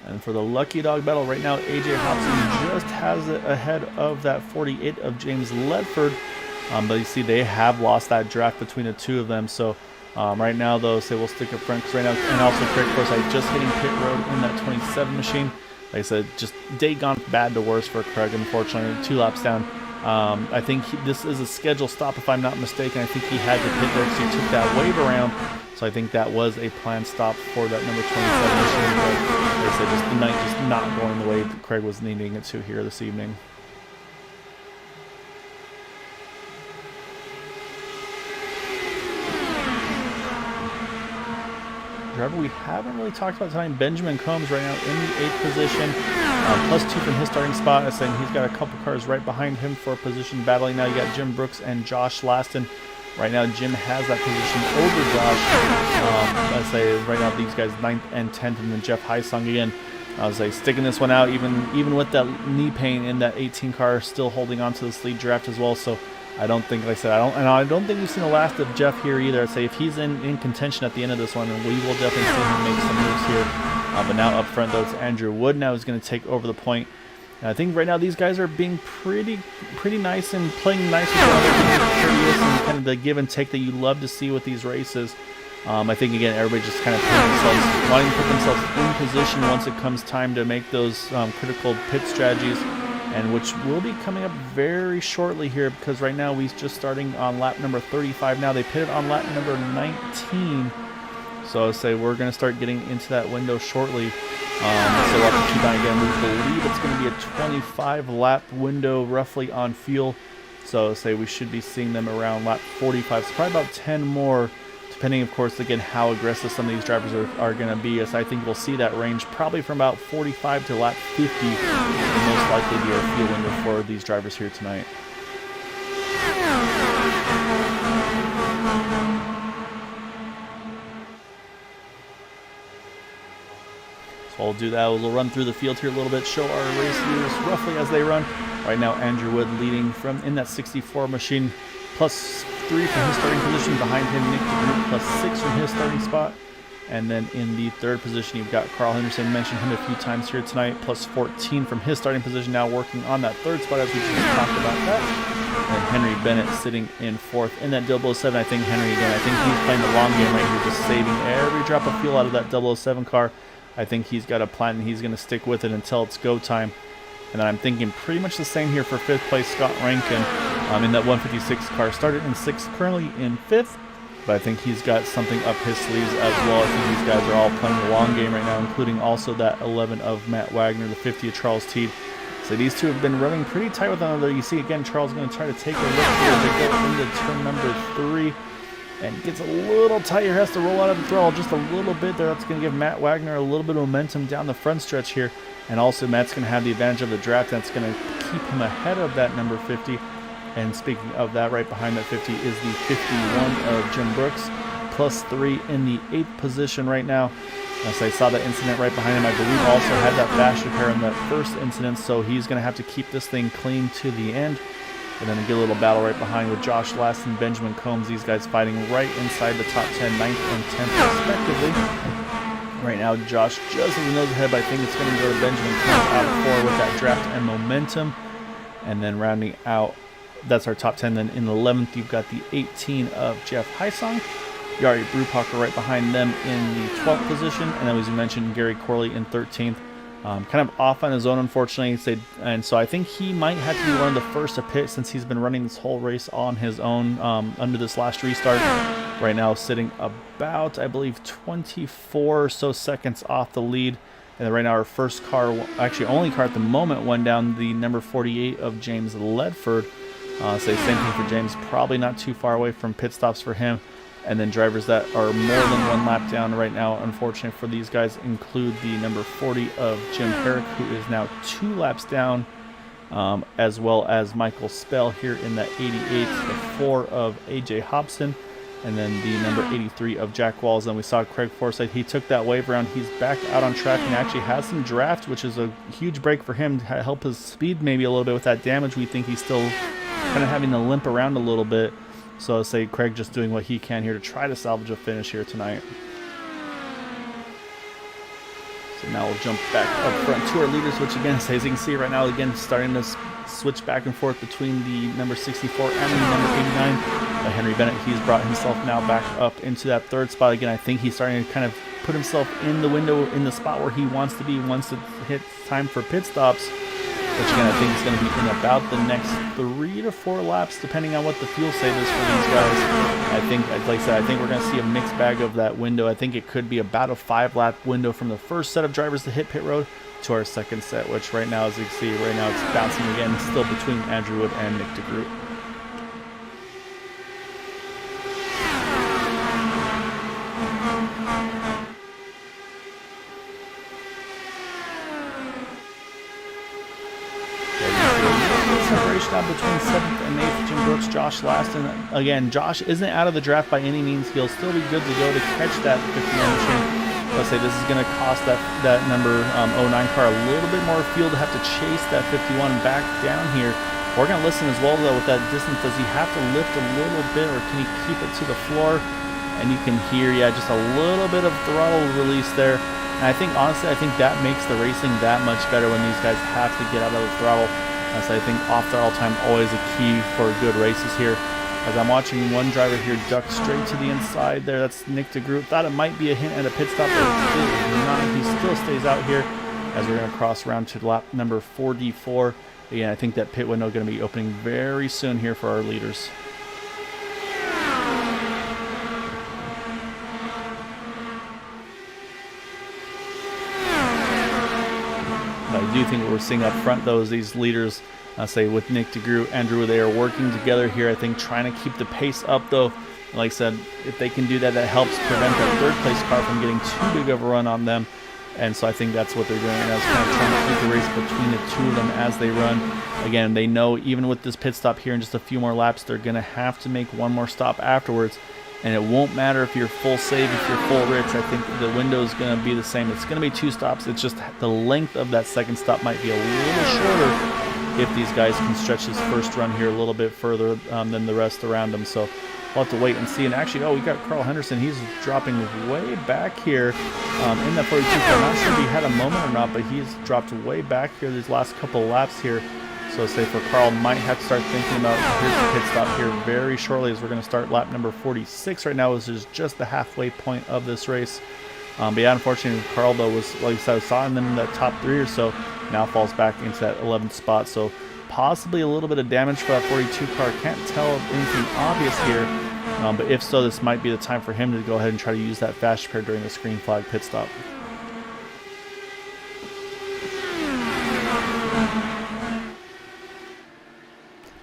And for the lucky dog battle right now, AJ Hopson just has it ahead of that 48 of James Ledford. But you see, they have lost that draft between the two of them. So right now, though, say we'll stick up front. Cause right now, and also Craig Forsyth just hitting pit road in that 27 machine. Like I said, just day gone bad to worse for Craig, unfortunately. 2 laps down. I think this is a scheduled stop, if I'm not mistaken. I think he had to pit there because he took that wave around. So I think that was a planned stop for that number 27 machine. But like I said, just the night just not going the way that Craig was needing it to here this evening. Driver we haven't really talked about tonight, Benjamin Combs right now in the 8th position, +2 from his starting spot. I said he's got a couple cars right behind him for position battling. Now you got Jim Brooks and Josh Laston. Right now Jim has that position over Josh. I say right now these guys 9th and 10th, and then Jeff Heisung again. I was like sticking this one out even with that knee pain in that 18 car, still holding on to this lead draft as well. So I don't think, like I said, I don't think we've seen the last of Jeff here either. I'd say if he's in contention at the end of this one, we will definitely see him make some moves here. But now up front, though, it's Andrew Wood now who's going to take over the point. And I think right now these guys are being pretty nice and playing nice with each other, being curious and kind of the give and take that you love to see with these races. I think, again, everybody just kind of wanting to put themselves in position once it comes time to make those critical pit strategies. And which will be coming up very shortly here, because right now we're just starting on lap number 35 now. They pitted on lap number 19. So I say we're going to start getting into that window shortly. So we'll have to keep on again. We believe it's going to be a 25 lap window roughly on fuel. So I say we should be seeing them around lap 45. So probably about 10 more, depending, of course, again, how aggressive some of these drivers are going to be. As I think we'll see that range probably from about 45 to lap 50 will most likely be our fuel window for these drivers here tonight. So we'll do that. We'll run through the field here a little bit, show our race leaders roughly as they run. Right now, Andrew Wood leading from in that 64 machine, plus +3 from his starting position. Behind him, Nick Degroot +6 from his starting spot. And then in the third position, you've got Carl Henderson. Mentioned him a few times here tonight, +14 from his starting position. Now working on that third spot as we just talked about that. And Henry Bennett sitting in fourth in that 007. I think Henry, again, I think he's playing the long game right here, just saving every drop of fuel out of that 007 car. I think he's got a plan, and he's going to stick with it until it's go time. And then I'm thinking pretty much the same here for fifth place Scott Rankin in that 156 car. Started in sixth, currently in fifth. But I think he's got something up his sleeves as well. I think these guys are all playing the long game right now, including also that 11 of Matt Wagner, the 50 of Charles Teed. So these two have been running pretty tight with one another. You see, again, Charles going to try to take a look here as they go into turn number 3. And gets a little tight here, has to roll out of the throttle just a little bit there. That's going to give Matt Wagner a little bit of momentum down the front stretch here. And also Matt's going to have the advantage of the draft. That's going to keep him ahead of that number 50. And speaking of that, right behind that 50 is the 51 of Jim Brooks, +3 in the 8th position right now. As I saw that incident right behind him, I believe also had that fast repair in that first incident, so he's going to have to keep this thing clean to the end. And then a good little battle right behind with Josh Last and Benjamin Combs. These guys fighting right inside the top 10, 9th and 10th respectively. Right now, Josh just as a nose ahead, but I think it's going to go to Benjamin Combs out of 4 with that draft and momentum. And then rounding out, that's our top 10. Then in the 11th, you've got the 18 of Jeff Heisong. Yari Brupacher right behind them in the 12th position. And then, as you mentioned, Gary Corley in 13th. Kind of off on his own, unfortunately. And so I think he might have to be one of the first to pit since he's been running this whole race on his own under this last restart. Right now sitting about, I believe, 24 or so seconds off the lead. And then right now our first car, actually only car at the moment, went down the number 48 of James Ledford. Say same thing for James, probably not too far away from pit stops for him. And then drivers that are more than one lap down right now, unfortunately for these guys, include the number 40 of Jim Herrick, who is now 2 laps down, as well as Michael Spell here in that 88, the 4 of AJ Hopson, and then the number 83 of Jack Walls. And we saw Craig Forsyth, he took that wave around, he's back out on track and actually has some draft, which is a huge break for him to help his speed maybe a little bit with that damage. We think he's still kind of having to limp around a little bit. So I'll say Craig just doing what he can here to try to salvage a finish here tonight. So now we'll jump back up front to our leaders, which again, as you can see right now, again, starting to switch back and forth between the number 64 and the number 89. Henry Bennett, he's brought himself now back up into that third spot. Again, I think he's starting to kind of put himself in the window, in the spot where he wants to be once it hits time for pit stops. Which again, I think is going to be in about the next 3 to 4 laps, depending on what the fuel save is for these guys. I think, like I said, I think we're going to see a mixed bag of that window. I think it could be about a 5-lap window from the first set of drivers to hit pit road to our second set, which right now, as you can see, right now it's bouncing again, still between Andrew Wood and Nick Degroot. Separation now between 7th and 8th, Jim Brooks, Josh Last. And again, Josh isn't out of the draft by any means. He'll still be good to go to catch that 51 machine. Let's say this is going to cost that number 09 car a little bit more fuel to have to chase that 51 back down here. We're going to listen as well, though, with that distance. Does he have to lift a little bit, or can he keep it to the floor? And you can hear, yeah, just a little bit of throttle release there. And I think, honestly, I think that makes the racing that much better when these guys have to get out of the throttle. So I think off throttle time always a key for good races here. As I'm watching one driver here duck straight to the inside there, that's Nick Degroot. Thought it might be a hint at a pit stop, but it is not. He still stays out here as we're going to cross around to lap number 44. Again, I think that pit window is going to be opening very soon here for our leaders. I do think what we're seeing up front, though, is these leaders, say with Nick Degroot, Andrew, they are working together here, I think, trying to keep the pace up, though. Like I said, if they can do that, that helps prevent that third place car from getting too big of a run on them. And so I think that's what they're doing right now, is kind of trying to keep the race between the two of them as they run. Again, they know even with this pit stop here in just a few more laps, they're going to have to make one more stop afterwards. And it won't matter if you're full save, if you're full rich. I think the window is going to be the same. It's going to be 2 stops. It's just the length of that second stop might be a little shorter if these guys can stretch this first run here a little bit further than the rest around them. So we'll have to wait and see. And actually, we got Carl Henderson. He's dropping way back here in that 42 car. Not sure if he had a moment or not, but he's dropped way back here these last couple of laps here. So say for Carl, might have to start thinking about his pit stop here very shortly, as we're going to start lap number 46 right now, which is just the halfway point of this race. But yeah, unfortunately, Carl, though, was, like I said, saw him in that top 3 or so, now falls back into that 11th spot. So possibly a little bit of damage for that 42 car. Can't tell anything obvious here, but if so, this might be the time for him to go ahead and try to use that fast repair during the green flag pit stop.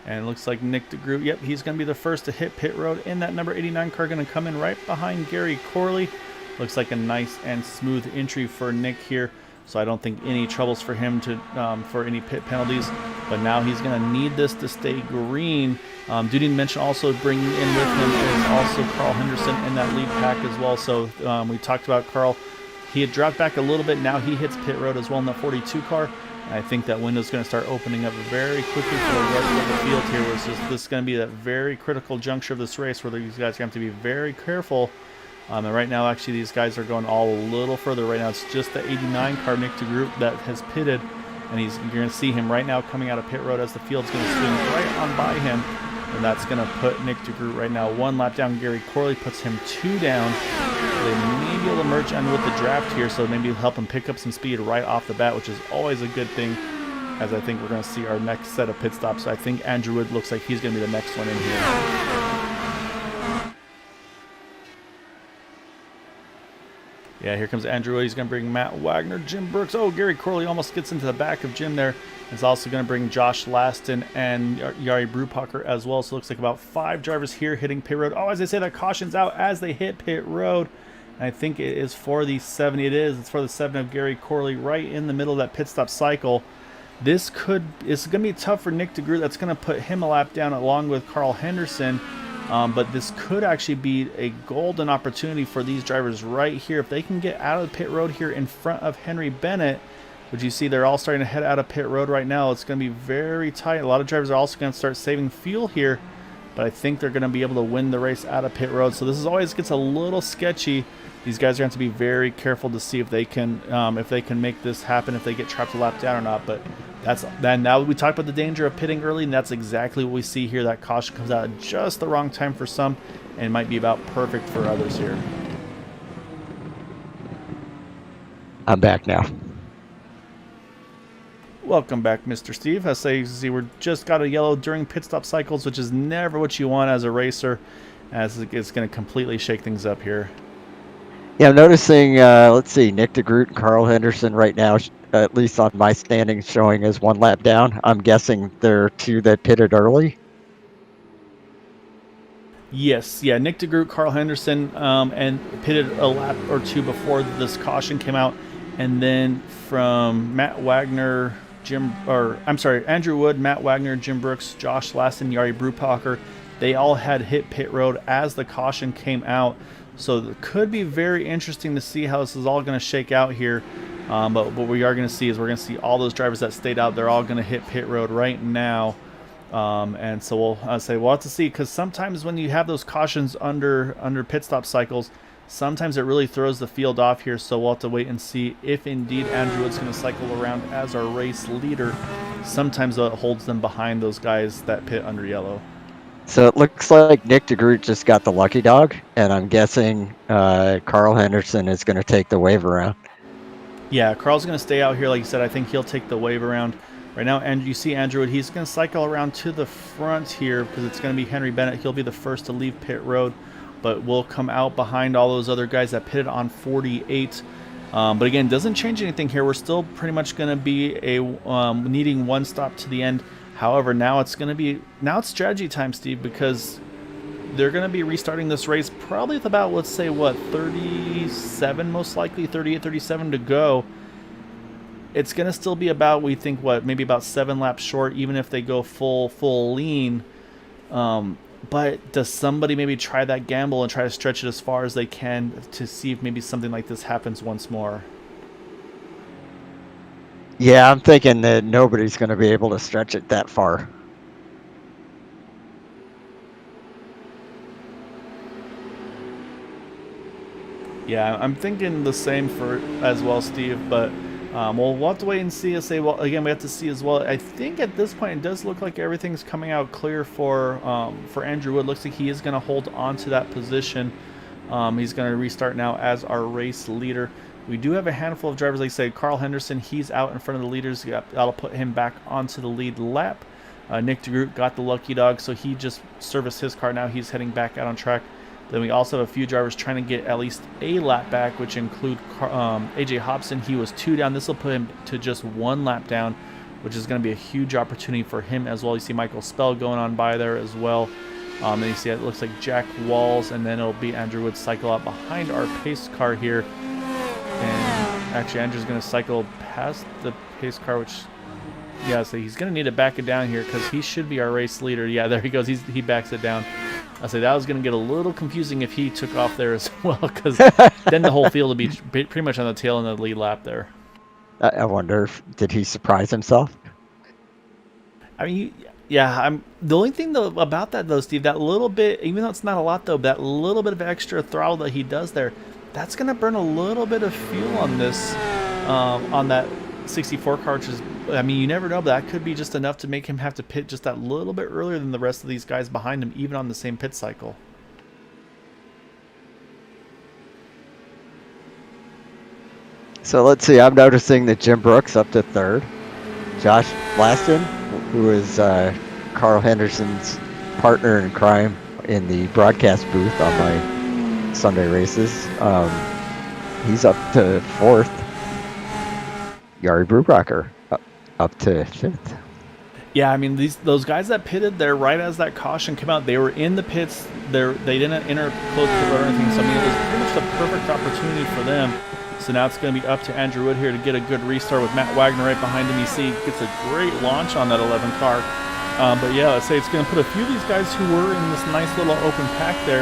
And it looks like Nick Degroot, yep, he's going to be the first to hit pit road in that number 89 car, going to come in right behind Gary Corley. Looks like a nice and smooth entry for Nick here, so I don't think any troubles for him to for any pit penalties. But now he's going to need this to stay green. Do need to mention also bringing in with him is also Carl Henderson in that lead pack as well. So we talked about Carl. He had dropped back a little bit. Now he hits pit road as well in that 42 car. And I think that window's going to start opening up very quickly for the rest of the field here. This is going to be that very critical juncture of this race where these guys have to be very careful. And right now, actually, these guys are going all a little further. Right now, it's just the 89 car, Nick Degroot, that has pitted. And you're going to see him right now coming out of pit road as the field's going to swing right on by him. And that's going to put Nick Degroot right now 1 lap down. Gary Corley puts him 2 down. They may be able to merge on with the draft here, so maybe help him pick up some speed right off the bat, which is always a good thing, as I think we're going to see our next set of pit stops. So I think Andrew Wood looks like he's going to be the next one in here. Yeah, here comes Andrew Wood. He's going to bring Matt Wagner, Jim Brooks. Oh, Gary Corley almost gets into the back of Jim there. He's also going to bring Josh Laston and Yari Brupacher as well. So it looks like about 5 drivers here hitting pit road. Oh, as I say, that caution's out as they hit pit road. And I think it is for the 70. It is. It's for the 7 of Gary Corley right in the middle of that pit stop cycle. It's going to be tough for Nick Degroot. That's going to put him a lap down along with Carl Henderson. But this could actually be a golden opportunity for these drivers right here. If they can get out of the pit road here in front of Henry Bennett, which you see they're all starting to head out of pit road right now, it's going to be very tight. A lot of drivers are also going to start saving fuel here, but I think they're going to be able to win the race out of pit road. So this is always gets a little sketchy. These guys are going to have to be very careful to see if they can make this happen, if they get trapped a lap down or not. But now we talked about the danger of pitting early, and that's exactly what we see here. That caution comes out at just the wrong time for some, and might be about perfect for others here. I'm back now. Welcome back, Mr. Steve. As I see, we're just got a yellow during pit stop cycles, which is never what you want as a racer, as it's going to completely shake things up here. Yeah, I'm noticing, let's see, Nick Degroot and Carl Henderson right now, at least on my standings, showing as 1 lap down. I'm guessing there are 2 that pitted early. Yes, yeah, Nick Degroot, Carl Henderson, and pitted a lap or 2 before this caution came out. And then from Matt Wagner, Andrew Wood, Matt Wagner, Jim Brooks, Josh Laston, Yari Brupacher, they all had hit pit road as the caution came out. So it could be very interesting to see how this is all going to shake out here. But what we are going to see is we're going to see all those drivers that stayed out. They're all going to hit pit road right now. And so we'll have to see, because sometimes when you have those cautions under pit stop cycles, sometimes it really throws the field off here. So we'll have to wait and see if indeed Andrew Wood's going to cycle around as our race leader. Sometimes it holds them behind those guys that pit under yellow. So it looks like Nick Degroot just got the lucky dog, and I'm guessing Carl Henderson is going to take the wave around. Yeah, Carl's going to stay out here. Like you said, I think he'll take the wave around. Right now, and you see Andrew Wood, he's going to cycle around to the front here because it's going to be Henry Bennett. He'll be the first to leave pit road, but we'll come out behind all those other guys that pitted on 48. But again, doesn't change anything here. We're still pretty much going to be needing 1 stop to the end. However, now it's strategy time, Steve, because they're going to be restarting this race probably with about, let's say, 37 most likely, 38, 37 to go. It's going to still be about, we think, maybe about 7 laps short, even if they go full lean. But does somebody maybe try that gamble and try to stretch it as far as they can to see if maybe something like this happens once more? Yeah, I'm thinking that nobody's going to be able to stretch it that far. Yeah, I'm thinking the same for as well, Steve. But we'll have to wait and see. Well, again, we have to see as well. I think at this point it does look like everything's coming out clear for Andrew Wood. Looks like he is going to hold on to that position. He's going to restart now as our race leader. We do have a handful of drivers, like I said. Carl Henderson, he's out in front of the leaders. That'll put him back onto the lead lap. Nick Degroot got the lucky dog, so he just serviced his car. Now he's heading back out on track. Then we also have a few drivers trying to get at least a lap back, which include AJ Hopson. He was 2 down. This will put him to just 1 lap down, which is going to be a huge opportunity for him as well. You see Michael Spell going on by there as well. And you see it looks like Jack Walls, and then it'll be Andrew Wood cycle out behind our pace car here. And actually, Andrew's going to cycle past the pace car, which, yeah, so he's going to need to back it down here because he should be our race leader. Yeah, there he goes. He backs it down. I say that was going to get a little confusing if he took off there as well, because then the whole field would be pretty much on the tail in the lead lap there. I wonder did he surprise himself? I mean, yeah, the only thing though about that though, Steve, that little bit, even though it's not a lot though, that little bit of extra throttle that he does there, that's going to burn a little bit of fuel on this, on that 64 car, which is, I mean, you never know, but that could be just enough to make him have to pit just that little bit earlier than the rest of these guys behind him, even on the same pit cycle. So let's see, I'm noticing that Jim Brooks up to 3rd. Josh Blaston, who is Carl Henderson's partner in crime in the broadcast booth on my Sunday races, he's up to 4th. Yari Brubacher up to 5th. Yeah, I mean, those guys that pitted there right as that caution came out, they were in the pits. They didn't enter close to the road or anything, so I mean, it was pretty much the perfect opportunity for them. So now it's going to be up to Andrew Wood here to get a good restart with Matt Wagner right behind him. You see, he gets a great launch on that 11 car. But yeah, let's say it's going to put a few of these guys who were in this nice little open pack there,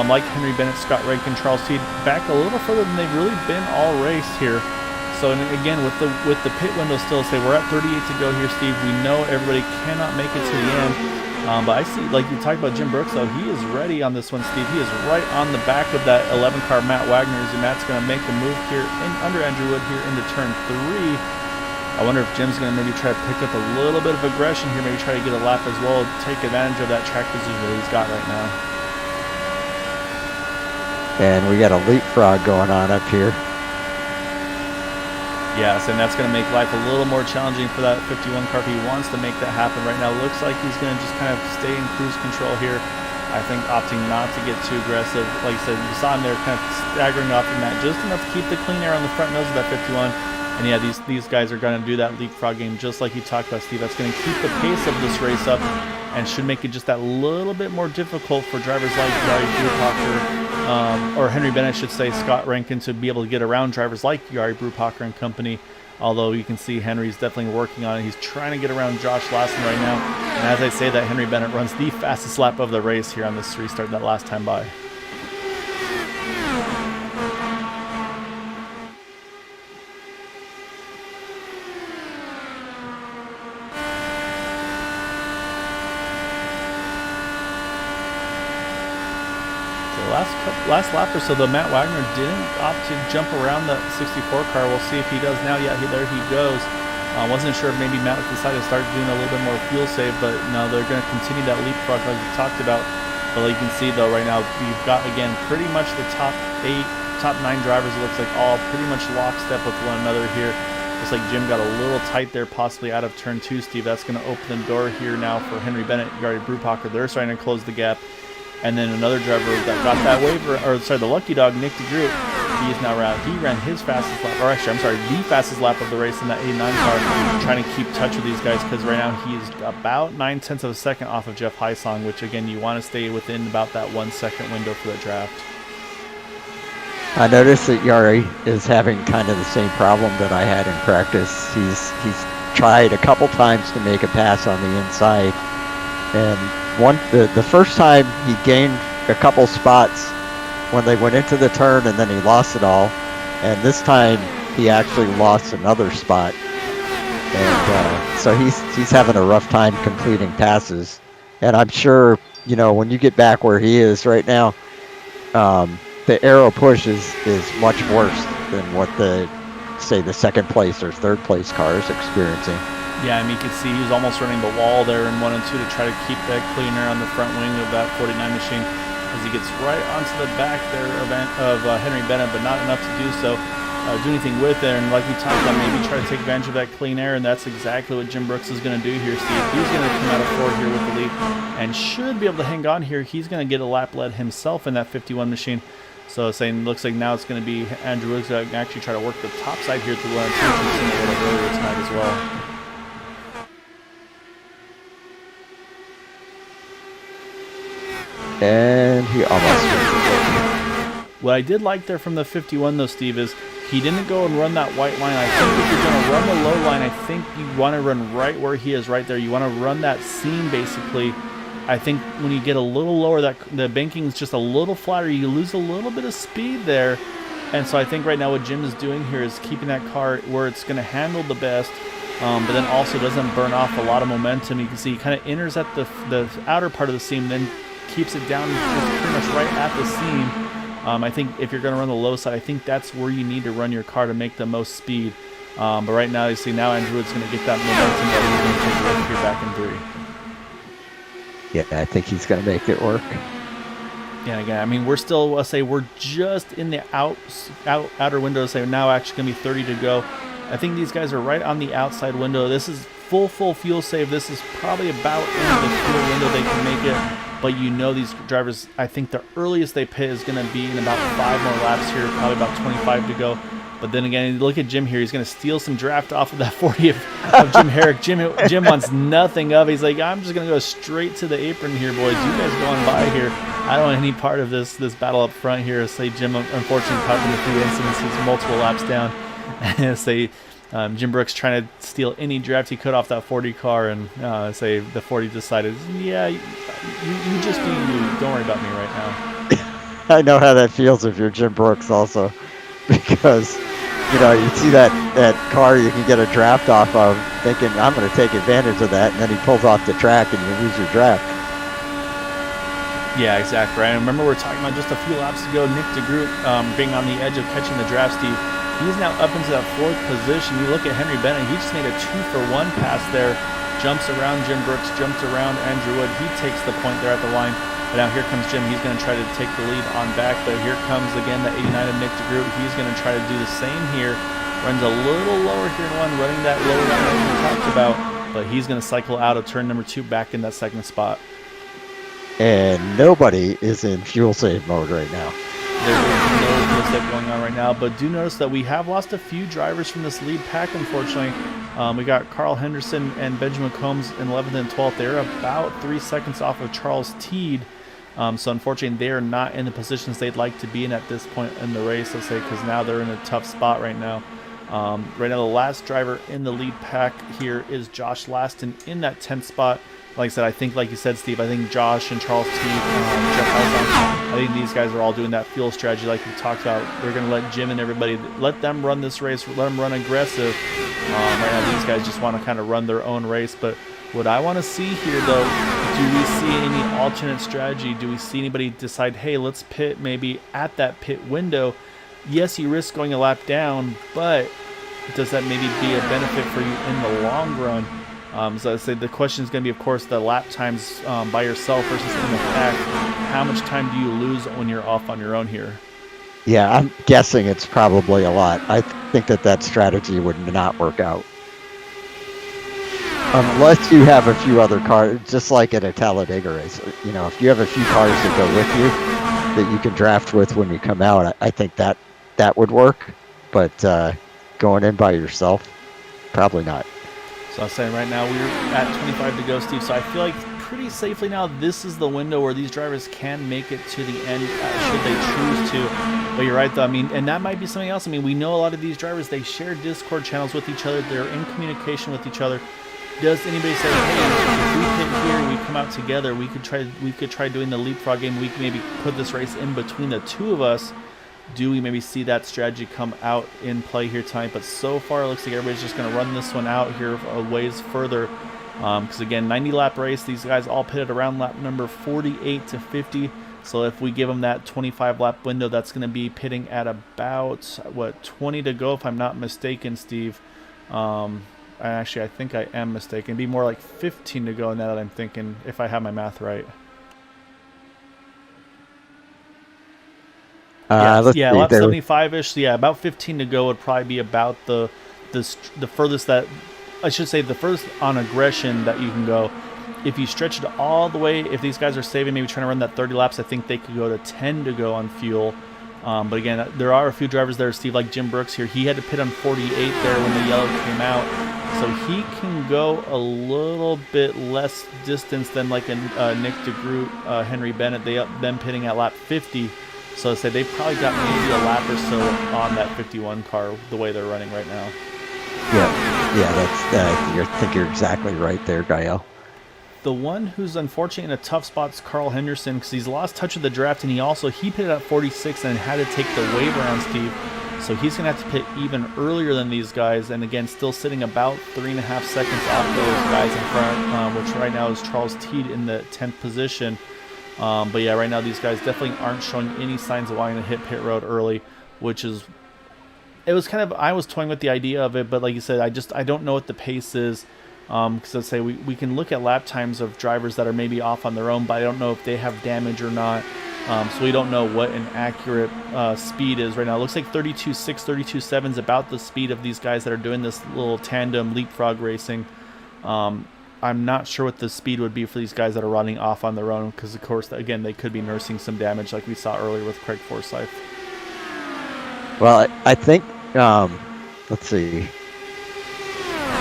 like Henry Bennett, Scott Rankin, Charles Teed, back a little further than they've really been all race here. So and again, with the pit window still, say we're at 38 to go here, Steve. We know everybody cannot make it to the end. But I see, like you talked about Jim Brooks, though, he is ready on this one, Steve. He is right on the back of that 11 car Matt Wagner, and Matt's going to make a move here under Andrew Wood here into turn 3. I wonder if Jim's going to maybe try to pick up a little bit of aggression here, maybe try to get a lap as well, take advantage of that track position that he's got right now. And we got a leapfrog going on up here. Yes, and that's going to make life a little more challenging for that 51 car if he wants to make that happen right now. Looks like he's going to just kind of stay in cruise control here. I think opting not to get too aggressive. Like you said, you saw him there kind of staggering off in that just enough to keep the clean air on the front nose of that 51. And yeah, these guys are going to do that leapfrog game just like you talked about, Steve. That's going to keep the pace of this race up and should make it just that little bit more difficult for drivers like Yari Brubacher, or Henry Bennett, should say, Scott Rankin, to be able to get around drivers like Yari Brubacher and company. Although you can see Henry's definitely working on it. He's trying to get around Josh Lassen right now. And as I say that, Henry Bennett runs the fastest lap of the race here on this restart that last time by. Last lap or so, though, Matt Wagner didn't opt to jump around the 64 car. We'll see if he does now. Yeah, there he goes. Wasn't sure if maybe Matt decided to start doing a little bit more fuel save, but no, they're going to continue that leapfrog like we talked about. But like you can see, though, right now, we've got, again, pretty much the top 9 drivers, it looks like, all pretty much lockstep with one another here. Looks like Jim got a little tight there, possibly out of turn 2, Steve. That's going to open the door here now for Henry Bennett, Yari Brubacher. They're starting to close the gap. And then another driver that got that waiver, or sorry, the lucky dog, Nick Degroot, he is now around. He ran his fastest lap, or actually, I'm sorry, the fastest lap of the race in that 89 car, trying to keep touch with these guys, because right now he's about 9/10 of a second off of Jeff Heisong, which again, you want to stay within about that 1 second window for the draft. I noticed that Yari is having kind of the same problem that I had in practice. He's tried a couple times to make a pass on the inside, and the first time he gained a couple spots when they went into the turn, and then he lost it all. And this time he actually lost another spot, and so he's having a rough time completing passes. And I'm sure, you know, when you get back where he is right now, the aero push is much worse than what the second place or third place car is experiencing. Yeah, I mean, you can see he was almost running the wall there in 1 and 2 to try to keep that cleaner on the front wing of that 49 machine as he gets right onto the back there of Henry Bennett, but not enough to do so. Do anything with it, and like we talked about, maybe try to take advantage of that clean air, and that's exactly what Jim Brooks is going to do here, Steve. He's going to come out of forward here with the lead and should be able to hang on here. He's going to get a lap lead himself in that 51 machine. So saying looks like now it's going to be Andrew Woods going to actually try to work the top side here through 1 and 2. We've seen a little earlier tonight as well. And he almost. What I did like there from the 51 though, Steve, is he didn't go and run that white line. I think if you're going to run the low line, I think you want to run right where he is right there. You want to run that seam basically. I think when you get a little lower, that the banking is just a little flatter, you lose a little bit of speed there. And so I think right now what Jim is doing here is keeping that car where it's going to handle the best, but then also doesn't burn off a lot of momentum. You can see he kind of enters at the outer part of the seam, then keeps it down pretty much right at the seam. I think if you're going to run the low side, I think that's where you need to run your car to make the most speed. But right now, you see now Andrew Wood's going to get that momentum that he's going to take right here back in 3. Yeah, I think he's going to make it work. Yeah, again, I mean, we're still, let's say, we're just in the outer window. Say now actually going to be 30 to go. I think these guys are right on the outside window. This is full fuel save. This is probably about in the fuel window they can make it. But you know these drivers, I think the earliest they pit is going to be in about 5 more laps here, probably about 25 to go. But then again, look at Jim here. He's going to steal some draft off of that 40 of Jim Herrick. Jim wants nothing of it. He's like, I'm just going to go straight to the apron here, boys. You guys go on by here. I don't want any part of this battle up front here. Say Jim, unfortunately, caught in the 3 incidents. He's multiple laps down. And say Jim Brooks trying to steal any draft he could off that 40 car, and say the 40 decided, yeah, you just do you. Don't worry about me right now. I know how that feels if you're Jim Brooks also, because you see that car you can get a draft off of, thinking I'm going to take advantage of that, and then he pulls off the track and you lose your draft. Yeah, exactly. Right. I remember we were talking about just a few laps ago, Nick Degroot being on the edge of catching the draft, Steve. He's now up into that 4th position. You look at Henry Bennett, he just made a 2-for-1 pass there. Jumps around Jim Brooks, jumps around Andrew Wood. He takes the point there at the line. But now here comes Jim. He's going to try to take the lead on back. But here comes again the 89 of Nick Degroot. He's going to try to do the same here. Runs a little lower here in 1, running that lower line that we talked about. But he's going to cycle out of turn number 2 back in that 2nd spot. And nobody is in fuel save mode right now. There's no fuel save going on right now, but do notice that we have lost a few drivers from this lead pack, unfortunately. We got Carl Henderson and Benjamin Combs in 11th and 12th. They're about 3 seconds off of Charles Teed. So unfortunately, they are not in the positions they'd like to be in at this point in the race, let's say, because now they're in a tough spot right now. Right now, the last driver in the lead pack here is Josh Laston in that 10th spot. Like I said, I think, like you said, Steve, I think Josh and Charles T, Jeff Hopson, I think these guys are all doing that fuel strategy like we talked about. They're going to let Jim and everybody, let them run this race, let them run aggressive. Right now, these guys just want to kind of run their own race. But what I want to see here, though, do we see any alternate strategy? Do we see anybody decide, hey, let's pit maybe at that pit window? Yes, you risk going a lap down, but does that maybe be a benefit for you in the long run? So I say the question is going to be, of course, the lap times by yourself versus in the pack. How much time do you lose when you're off on your own here? Yeah, I'm guessing it's probably a lot. I think that strategy would not work out. Unless you have a few other cars, just like at a Talladega race. If you have a few cars that go with you that you can draft with when you come out, I think that would work. But going in by yourself, probably not. So I was saying right now we're at 25 to go, Steve. So I feel like pretty safely now this is the window where these drivers can make it to the end should they choose to. But you're right, though. I mean, and that might be something else. I mean, we know a lot of these drivers, they share Discord channels with each other. They're in communication with each other. Does anybody say, hey, if we hit here, we come out together, we could try doing the leapfrog game. We can maybe put this race in between the two of us. Do we maybe see that strategy come out in play here tonight? But so far, it looks like everybody's just going to run this one out here a ways further. Because, again, 90-lap race. These guys all pitted around lap number 48 to 50. So if we give him that 25 lap window, that's going to be pitting at about, what, 20 to go, if I'm not mistaken, Steve. Actually, I think I am mistaken. It'd be more like 15 to go now that I'm thinking, if I have my math right. Yeah, lap 75-ish. So yeah, about 15 to go would probably be about the furthest that, I should say, the furthest on aggression that you can go. If you stretch it all the way, if these guys are saving, maybe trying to run that 30 laps, I think they could go to 10 to go on fuel. But again, there are a few drivers there, Steve, like Jim Brooks here. He had to pit on 48 there when the yellow came out. So he can go a little bit less distance than like a Nick Degroot, Henry Bennett, them pitting at lap 50. So I say they've probably got maybe a lap or so on that 51 car the way they're running right now. Yeah, I think you're exactly right there, Gael. The one who's unfortunately in a tough spot is Carl Henderson, because he's lost touch of the draft, and he pitted at 46 and had to take the waiver on Steve. So he's going to have to pit even earlier than these guys, and again, still sitting about 3.5 seconds off those guys in front, which right now is Charles Teed in the 10th position. But yeah, right now these guys definitely aren't showing any signs of wanting to hit pit road early, which is, it was kind of, I was toying with the idea of it, but like you said, I don't know what the pace is. Because let's say we can look at lap times of drivers that are maybe off on their own, but I don't know if they have damage or not. So we don't know what an accurate speed is right now. It looks like 32.6, 32.7 is about the speed of these guys that are doing this little tandem leapfrog racing. I'm not sure what the speed would be for these guys that are running off on their own, because of course, again, they could be nursing some damage like we saw earlier with Craig Forsyth. Well, I think, let's see.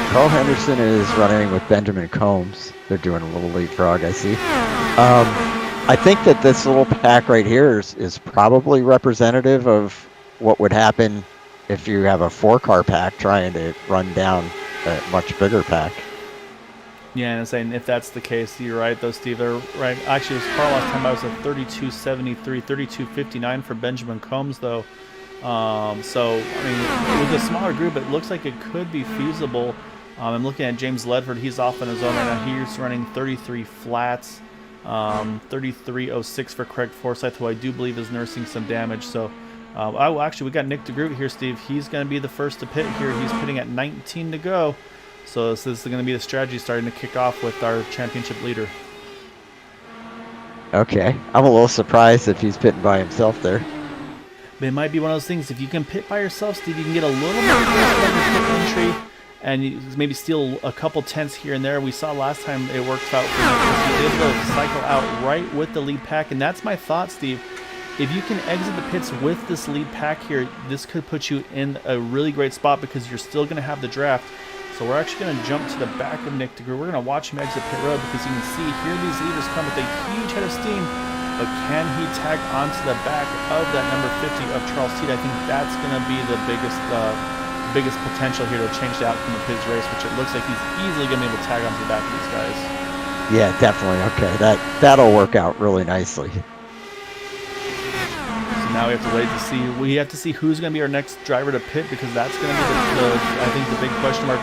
Carl Henderson is running with Benjamin Combs. They're doing a little leapfrog, I see. I think that this little pack right here is probably representative of what would happen if you have a 4-car pack trying to run down a much bigger pack. Yeah, and I'm saying if that's the case, you're right, though, Steve. They're right. Actually, it was Carl last time. I was at 32.73, 32.59 for Benjamin Combs, though. So, I mean, with a smaller group, it looks like it could be feasible. I'm looking at James Ledford. He's off on his own right now. He's running 33 flats, 33.06 for Craig Forsyth, who I do believe is nursing some damage. So, actually, we got Nick Degroot here, Steve. He's going to be the first to pit here. He's pitting at 19 to go. So this is going to be the strategy starting to kick off with our championship leader. Okay. I'm a little surprised if he's pitting by himself there. But it might be one of those things, if you can pit by yourself, Steve, you can get a little more pit entry and you maybe steal a couple tenths here and there. We saw last time it worked out for him. He was able to cycle out right with the lead pack, and that's my thought, Steve. If you can exit the pits with this lead pack here, this could put you in a really great spot because you're still going to have the draft. So we're actually going to jump to the back of Nick Degroot. We're going to watch him exit pit road because you can see here these leaders come with a huge head of steam. But can he tag onto the back of that number 50 of Charles Teed? I think that's going to be the biggest potential here to change the outcome of his race, which it looks like he's easily going to be able to tag onto the back of these guys. Yeah, definitely. Okay, that'll work out really nicely. So now we have to wait to see. We have to see who's going to be our next driver to pit, because that's going to be I think the big question mark.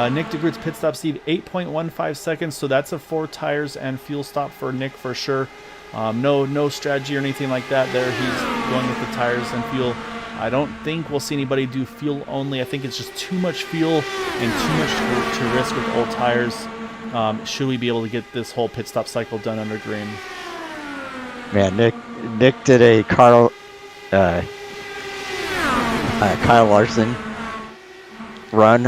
Nick Degroot's pit stop, Steve, 8.15 seconds. So that's a 4 tires and fuel stop for Nick for sure. No strategy or anything like that there. He's going with the tires and fuel. I don't think we'll see anybody do fuel only. I think it's just too much fuel and too much to risk with old tires. Should we be able to get this whole pit stop cycle done under green? Man, Nick did a Kyle Larson run.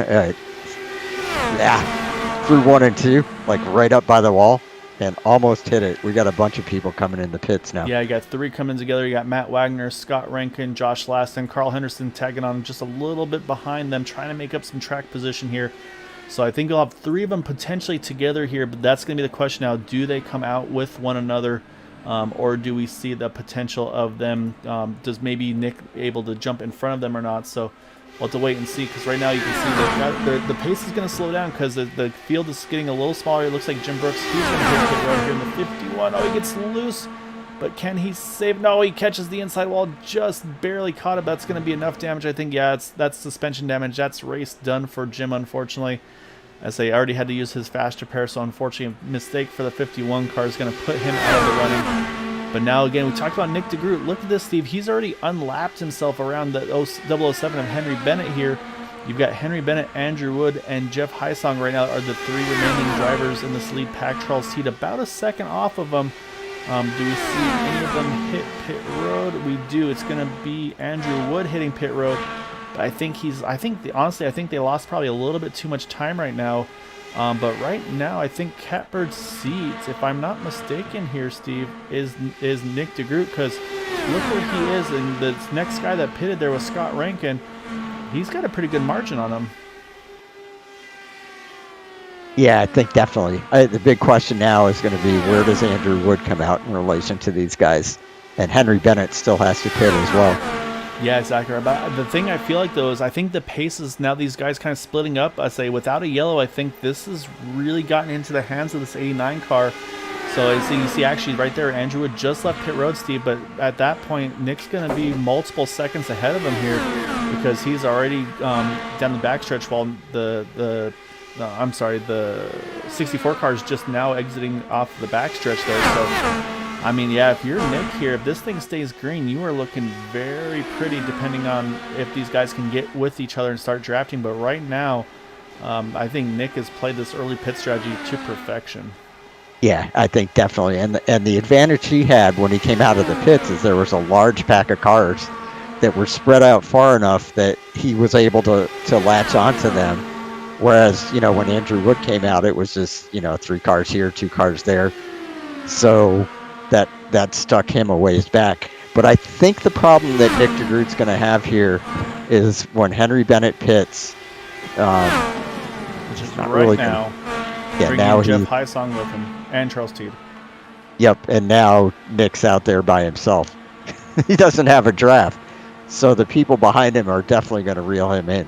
Through 1 and 2, like right up by the wall, and almost hit it. We got a bunch of people coming in the pits now. Yeah, you got 3 coming together. You got Matt Wagner, Scott Rankin, Josh Laston, Carl Henderson tagging on just a little bit behind them, trying to make up some track position here. So I think you'll have 3 of them potentially together here, but that's going to be the question now. Do they come out with one another, or do we see the potential of them? Does maybe Nick able to jump in front of them or not? So we'll have to wait and see, because right now you can see that the pace is going to slow down because the field is getting a little smaller. It looks like Jim Brooks, he's going to hit it right here in the 51. Oh, he gets loose, but can he save? No, he catches the inside wall, just barely caught it. That's going to be enough damage, I think. Yeah, that's suspension damage. That's race done for Jim, unfortunately. As they already had to use his fast repair, so unfortunately a mistake for the 51 car is going to put him out of the running. But now, again, we talked about Nick Degroot. Look at this, Steve. He's already unlapped himself around the 007 of Henry Bennett here. You've got Henry Bennett, Andrew Wood, and Jeff Heisong right now are the 3 remaining drivers in this lead pack. Charles Teed about a second off of them. Do we see any of them hit pit road? We do. It's going to be Andrew Wood hitting pit road. But honestly, I think they lost probably a little bit too much time right now. But right now, I think Catbird's seats, if I'm not mistaken here, Steve, is Nick Degroot, because look where he is, and the next guy that pitted there was Scott Rankin. He's got a pretty good margin on him. Yeah, I think definitely. The big question now is going to be, where does Andrew Wood come out in relation to these guys? And Henry Bennett still has to pit as well. Yeah, exactly. But the thing I feel like, though, is I think the pace is now these guys kind of splitting up. I say without a yellow, I think this has really gotten into the hands of this 89 car. So you see actually right there, Andrew Wood just left pit road, Steve. But at that point, Nick's going to be multiple seconds ahead of him here because he's already down the backstretch while the 64 car is just now exiting off the backstretch there. So I mean, yeah, if you're Nick here, if this thing stays green, you are looking very pretty depending on if these guys can get with each other and start drafting. But right now, I think Nick has played this early pit strategy to perfection. Yeah, I think definitely. And the advantage he had when he came out of the pits is there was a large pack of cars that were spread out far enough that he was able to latch onto them. Whereas, when Andrew Wood came out, it was just, 3 cars here, 2 cars there. So that stuck him a ways back. But I think the problem that Nick Degroot's going to have here is when Henry Bennett pits, which is not right really now. Yeah, now Jeff Heisong with him and Charles Teed. Yep, and now Nick's out there by himself. He doesn't have a draft, so the people behind him are definitely going to reel him in.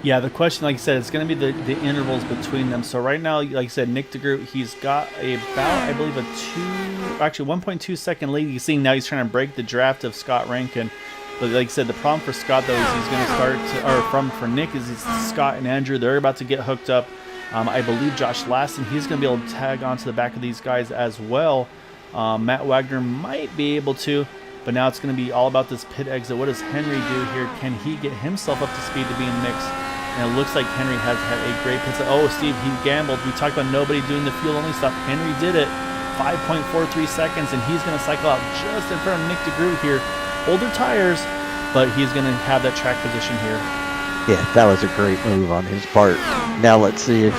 Yeah, the question, like you said, it's going to be the intervals between them. So right now, like you said, Nick Degroot, he's got about, I believe, 1.2 second lead. You see now he's trying to break the draft of Scott Rankin. But like I said, the problem for Scott, though, is he's going to start for Nick, is Scott and Andrew, they're about to get hooked up. I believe Josh Laston, he's going to be able to tag onto the back of these guys as well. Matt Wagner might be able to. But now it's going to be all about this pit exit. What does Henry do here? Can he get himself up to speed to be in the mix? And it looks like Henry has had a great pit stop. Oh, Steve, he gambled. We talked about nobody doing the fuel-only stop. Henry did it. 5.43 seconds, and he's going to cycle out just in front of Nick Degroot here. Older tires, but he's going to have that track position here. Yeah, that was a great move on his part. Now let's see if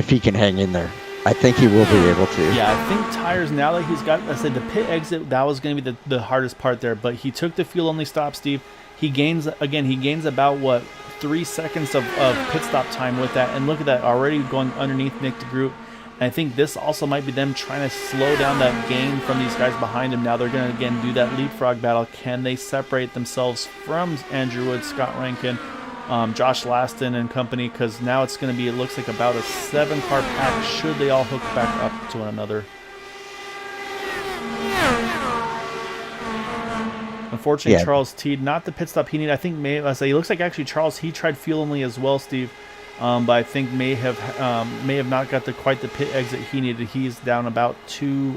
he can hang in there. I think he will be able to. Yeah, I think tires, now that he's got, I said the pit exit, that was going to be the hardest part there. But he took the fuel-only stop, Steve. He gains about, 3 seconds of pit stop time with that. And look at that, already going underneath Nick Degroot. And I think this also might be them trying to slow down that gain from these guys behind him. Now they're going to, again, do that leapfrog battle. Can they separate themselves from Andrew Wood, Scott Rankin, Josh Laston and company? Because now it's going to be, it looks like about a 7-car pack should they all hook back up to one another. Unfortunately, yeah. Charles Teed, not the pit stop he needed. I think it looks like actually Charles, he tried fuel only as well, Steve. But I think may have not got quite the pit exit he needed. He's down about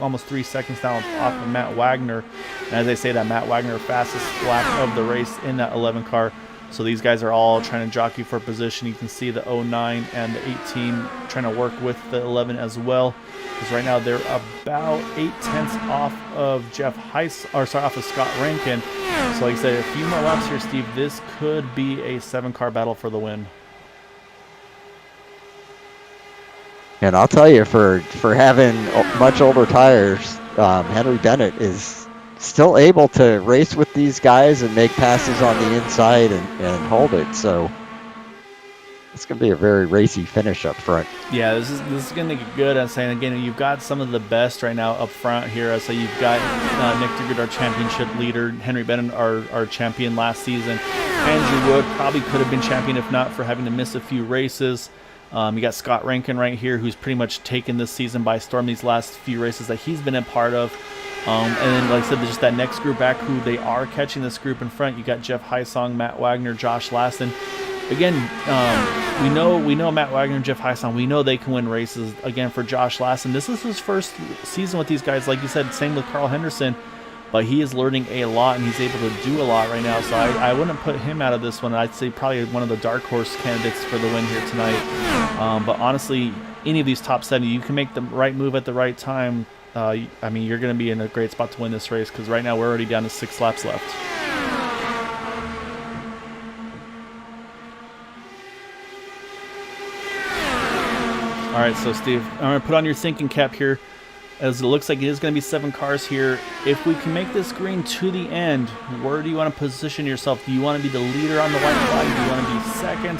almost 3 seconds down off of Matt Wagner. And as they say, that Matt Wagner fastest lap of the race in that 11 car. So these guys are all trying to jockey for position. You can see the 09 and the 18 trying to work with the 11 as well. Because right now they're about 0.8 off of off of Scott Rankin. So like I said, a few more laps here, Steve. This could be a 7-car battle for the win. And I'll tell you, for having much older tires, Henry Bennett is still able to race with these guys and make passes on the inside and hold it. So it's going to be a very racy finish up front. Yeah, this is going to get good. I'm saying, again, you've got some of the best right now up front here. I say you've got Nick Degroot, our championship leader, Henry Bennett, our champion last season. Andrew Wood probably could have been champion if not for having to miss a few races. You got Scott Rankin right here, who's pretty much taken this season by storm, these last few races that he's been a part of. And then, like I said, just that next group back, who they are catching this group in front. You got Jeff Heisong, Matt Wagner, Josh Laston. again, we know Matt Wagner and Jeff Heisong. We know they can win races. Again, for Josh Lassen, this is his first season with these guys. Like you said, same with Carl Henderson, but he is learning a lot and he's able to do a lot right now. So I wouldn't put him out of this one. I'd say probably one of the dark horse candidates for the win here tonight. But honestly, any of these top 70, you can make the right move at the right time. I mean, you're going to be in a great spot to win this race because right now we're already down to 6 laps left. All right, so Steve, I'm going to put on your thinking cap here, as it looks like it is going to be 7 cars here. If we can make this green to the end, where do you want to position yourself? Do you want to be the leader on the white flag? Do you want to be second?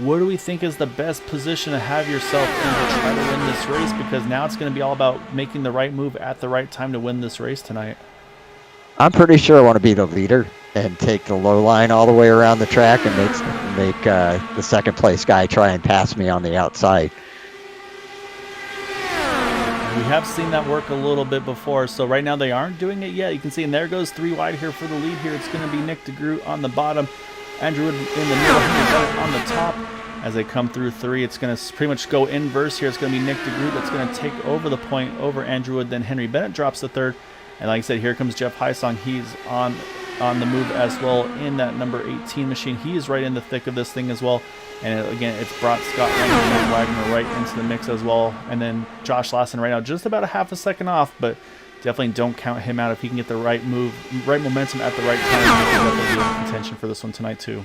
What do we think is the best position to have yourself in to try to win this race? Because now it's going to be all about making the right move at the right time to win this race tonight. I'm pretty sure I want to be the leader and take the low line all the way around the track and make the second place guy try and pass me on the outside. We have seen that work a little bit before, so right now they aren't doing it yet. You can see, and there goes 3 wide here for the lead here. It's going to be Nick Degroot on the bottom, Andrew Wood in the middle, Bennett on the top. As they come through 3, it's going to pretty much go inverse here. It's going to be Nick Degroot that's going to take over the point over Andrew Wood. Then Henry Bennett drops the 3rd. And like I said, here comes Jeff Heisong. He's on the move as well in that number 18 machine. He is right in the thick of this thing as well. And again, it's brought Scott Wagner right into the mix as well. And then Josh Lassen right now just about a half a second off, but definitely don't count him out if he can get the right move, right momentum at the right time. He'll definitely be in contention for this one tonight too.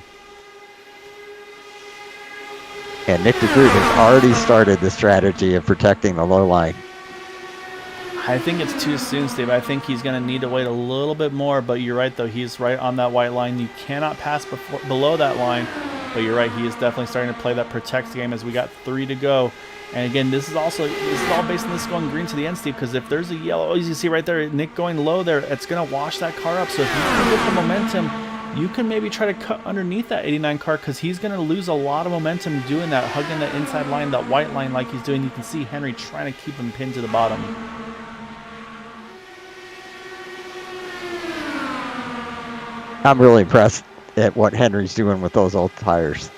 And Nick Degroot has already started the strategy of protecting the low line. I think it's too soon, Steve. I think he's going to need to wait a little bit more, but you're right, though. He's right on that white line. You cannot pass below that line, but you're right. He is definitely starting to play that protect game as we got 3 to go. And again, this is all based on this going green to the end, Steve, because if there's a yellow, as you see right there, Nick going low there, it's going to wash that car up. So if you can get the momentum, you can maybe try to cut underneath that 89 car because he's going to lose a lot of momentum doing that, hugging that inside line, that white line like he's doing. You can see Henry trying to keep him pinned to the bottom. I'm really impressed at what Henry's doing with those old tires.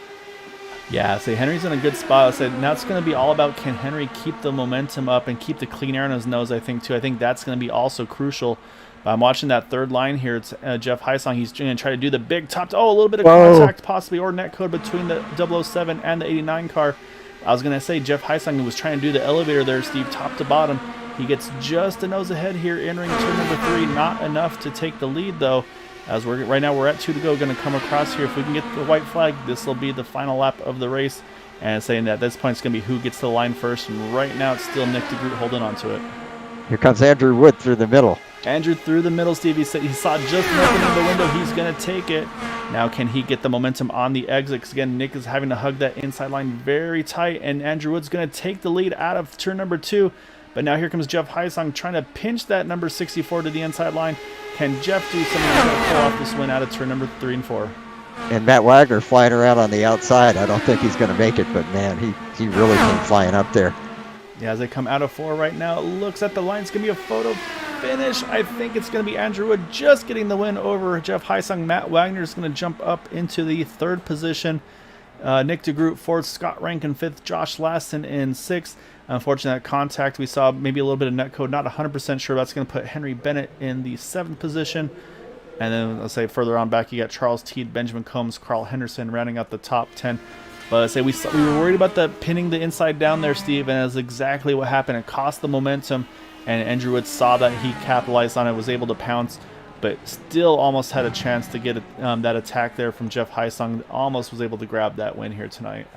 Yeah, so Henry's in a good spot. I said now it's going to be all about, can Henry keep the momentum up and keep the clean air on his nose, I think, too. I think that's going to be also crucial. I'm watching that 3rd line here. It's Jeff Heisong. He's going to try to do the big top. Oh, a little bit of contact possibly or net code between the 007 and the 89 car. I was going to say Jeff Heisong was trying to do the elevator there, Steve, top to bottom. He gets just a nose ahead here entering turn number 3. Not enough to take the lead, though. As right now we're at 2 to go, going to come across here. If we can get the white flag, this will be the final lap of the race. And saying that at this point it's going to be who gets to the line first. And right now it's still Nick Degroot holding on to it. Here comes Andrew Wood through the middle. Andrew through the middle, Steve. He said he saw just an opening in the window. He's going to take it. Now can he get the momentum on the exit? Because again, Nick is having to hug that inside line very tight. And Andrew Wood's going to take the lead out of turn number 2. But now here comes Jeff Heisong trying to pinch that number 64 to the inside line. Can Jeff do something that's going to pull off this win out of turn number 3 and 4? And Matt Wagner flying around on the outside. I don't think he's going to make it, but man, he really came flying up there. Yeah, as they come out of 4 right now, it looks at the line. It's going to be a photo finish. I think it's going to be Andrew Wood just getting the win over Jeff Heisong. Matt Wagner is going to jump up into the 3rd position. Nick Degroot 4th, Scott Rankin 5th, Josh Lassen in 6th. Unfortunately, that contact, we saw maybe a little bit of net code. Not 100% sure. That's going to put Henry Bennett in the 7th position. And then, let's say, further on back, you got Charles Teed, Benjamin Combs, Carl Henderson rounding out the top 10. But let's say we were worried about the pinning the inside down there, Steve, and that's exactly what happened. It cost the momentum, and Andrew Wood saw that. He capitalized on it, was able to pounce, but still almost had a chance to get that attack there from Jeff Heisong. Almost was able to grab that win here tonight.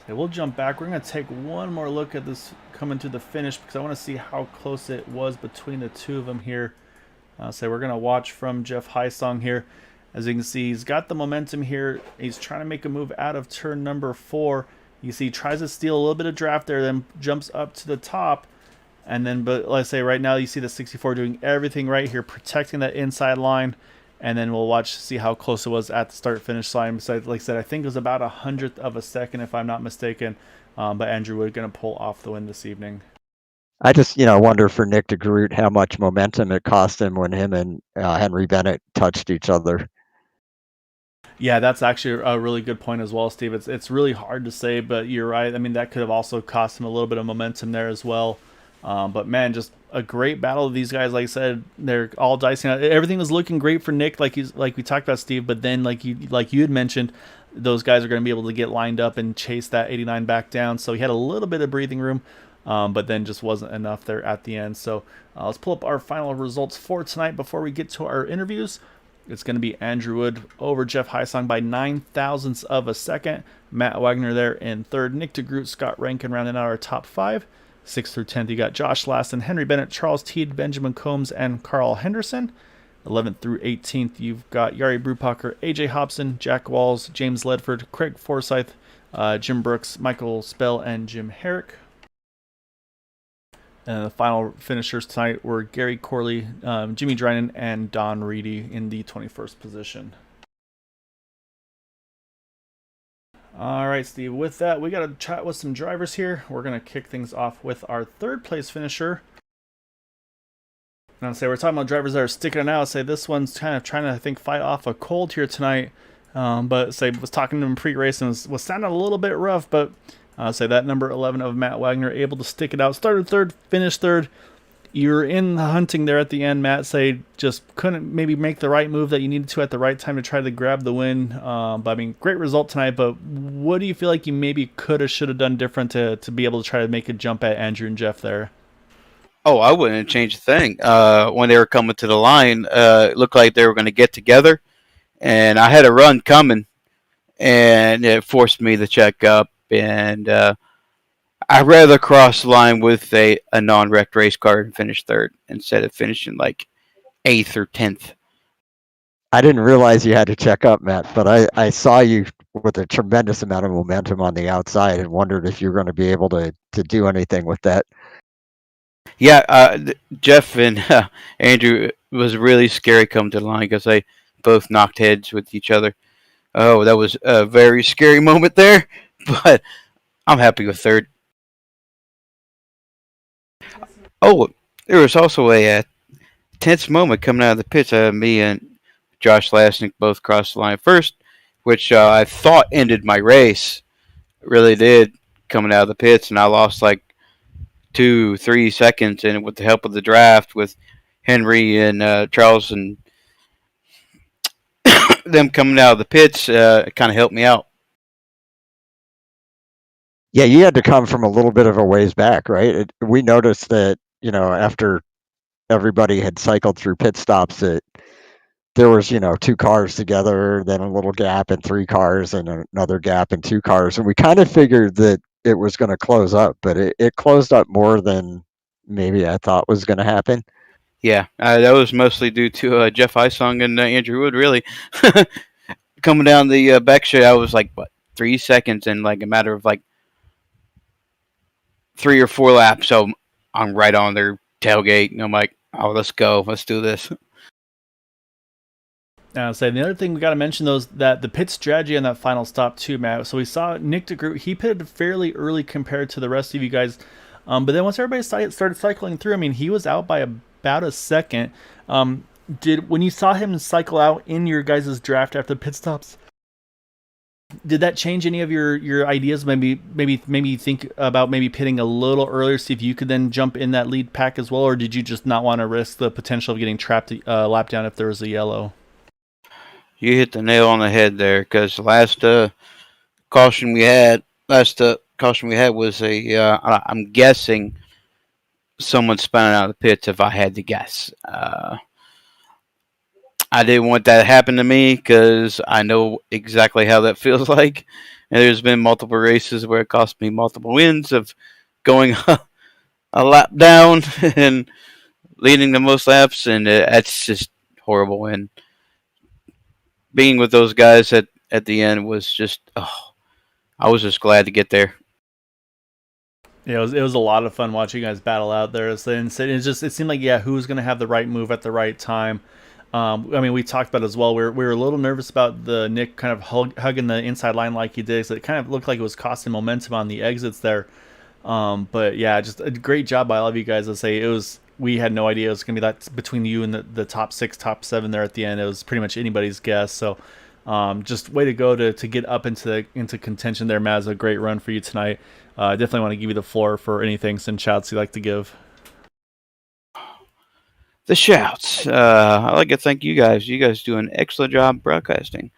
Okay, we'll jump back. We're going to take one more look at this coming to the finish because I want to see how close it was between the 2 of them here. So we're going to watch from Jeff Heisong here. As you can see, he's got the momentum here. He's trying to make a move out of turn number 4. You see he tries to steal a little bit of draft there, then jumps up to the top. And then, but let's say right now you see the 64 doing everything right here, protecting that inside line. And then we'll watch, see how close it was at the start-finish line. So, like I said, I think it was about 100th of a second, if I'm not mistaken. But Andrew Wood going to pull off the win this evening. I just, wonder for Nick Degroot how much momentum it cost him when him and Henry Bennett touched each other. Yeah, that's actually a really good point as well, Steve. It's really hard to say, but you're right. I mean, that could have also cost him a little bit of momentum there as well. But man, just a great battle of these guys. Like I said, they're all dicing out. Everything was looking great for Nick, like we talked about, Steve. But then, like you had mentioned, those guys are going to be able to get lined up and chase that 89 back down. So he had a little bit of breathing room, but then just wasn't enough there at the end. So let's pull up our final results for tonight before we get to our interviews. It's going to be Andrew Wood over Jeff Heisong by 9,000ths of a second. Matt Wagner there in third. Nick DeGroot, Scott Rankin rounding out our top five. 6th through 10th, you got Josh Lassen, Henry Bennett, Charles Teed, Benjamin Combs, and Carl Henderson. 11th through 18th, you've got Yari Brupacher, AJ Hopson, Jack Walls, James Ledford, Craig Forsyth, Jim Brooks, Michael Spell, and Jim Herrick. And the final finishers tonight were Gary Corley, Jimmy Drynan, and Don Reedy in the 21st position. All right, Steve, with that, we got to chat with some drivers here. We're going to kick things off with our third place finisher. And I'll say we're talking about drivers that are sticking it out. Say this one's kind of trying to, I think, fight off a cold here tonight. But say was talking to him pre-race and was sounding a little bit rough, but say that number 11 of Matt Wagner able to stick it out. Started third, finished third. You're in the hunting there at the end, Matt. Say just couldn't maybe make the right move that you needed to at the right time to try to grab the win. But I mean, great result tonight. But what do you feel like you maybe could have, should have done different to be able to try to make a jump at Andrew and Jeff there? Oh, I wouldn't change a thing. When they were coming to the line, it looked like they were going to get together, and I had a run coming, and it forced me to check up, and I'd rather cross the line with a non-wrecked race car and finish third instead of finishing like 8th or 10th. I didn't realize you had to check up, Matt, but I saw you with a tremendous amount of momentum on the outside and wondered if you're going to be able to do anything with that. Yeah, Jeff and Andrew, it was really scary coming to the line because they both knocked heads with each other. Oh, that was a very scary moment there, but I'm happy with third. Oh, there was also a tense moment coming out of the pits. Me and Josh Lasnik both crossed the line first, which I thought ended my race. It really did coming out of the pits, and I lost like 2-3 seconds. And with the help of the draft, with Henry and Charles and them coming out of the pits, it kind of helped me out. Yeah, you had to come from a little bit of a ways back, right? We noticed that, after everybody had cycled through pit stops, that there was, 2 cars together, then a little gap and 3 cars and another gap and 2 cars. And we kind of figured that it was going to close up, but it closed up more than maybe I thought was going to happen. Yeah, that was mostly due to Jeff Heisong and Andrew Wood, really. Coming down the back straight, I was like, 3 seconds in like a matter of like 3 or 4 laps. So I'm right on their tailgate, and I'm like, oh, let's go. Let's do this. So the other thing we got to mention, though, is that the pit strategy on that final stop too, Matt. So we saw Nick DeGroot, he pitted fairly early compared to the rest of you guys. But then once everybody started cycling through, I mean, he was out by about a second. When you saw him cycle out in your guys' draft after the pit stops, did that change any of your ideas? Maybe think about maybe pitting a little earlier, see if you could then jump in that lead pack as well, or did you just not want to risk the potential of getting trapped lap down if there was a yellow? You hit the nail on the head there, because the last caution we had was I'm guessing someone spun out of the pits. If I had to guess, I didn't want that to happen to me because I know exactly how that feels like. And there's been multiple races where it cost me multiple wins of going a lap down and leading the most laps, and that's just horrible. And being with those guys at the end was just, I was just glad to get there. Yeah, it was a lot of fun watching you guys battle out there. It seemed like, who was going to have the right move at the right time. I mean, we talked about it as well. We were a little nervous about the Nick kind of hugging the inside line like he did, so it kind of looked like it was costing momentum on the exits there. But yeah, just a great job by all of you guys. I'll say we had no idea it was gonna be that between you and the top six, top seven there at the end. It was pretty much anybody's guess. So just way to go to get up into contention there, Matt. It was a great run for you tonight. Definitely want to give you the floor for any thanks and shouts you'd like to give. The shouts. I'd like to thank you guys. You guys do an excellent job broadcasting.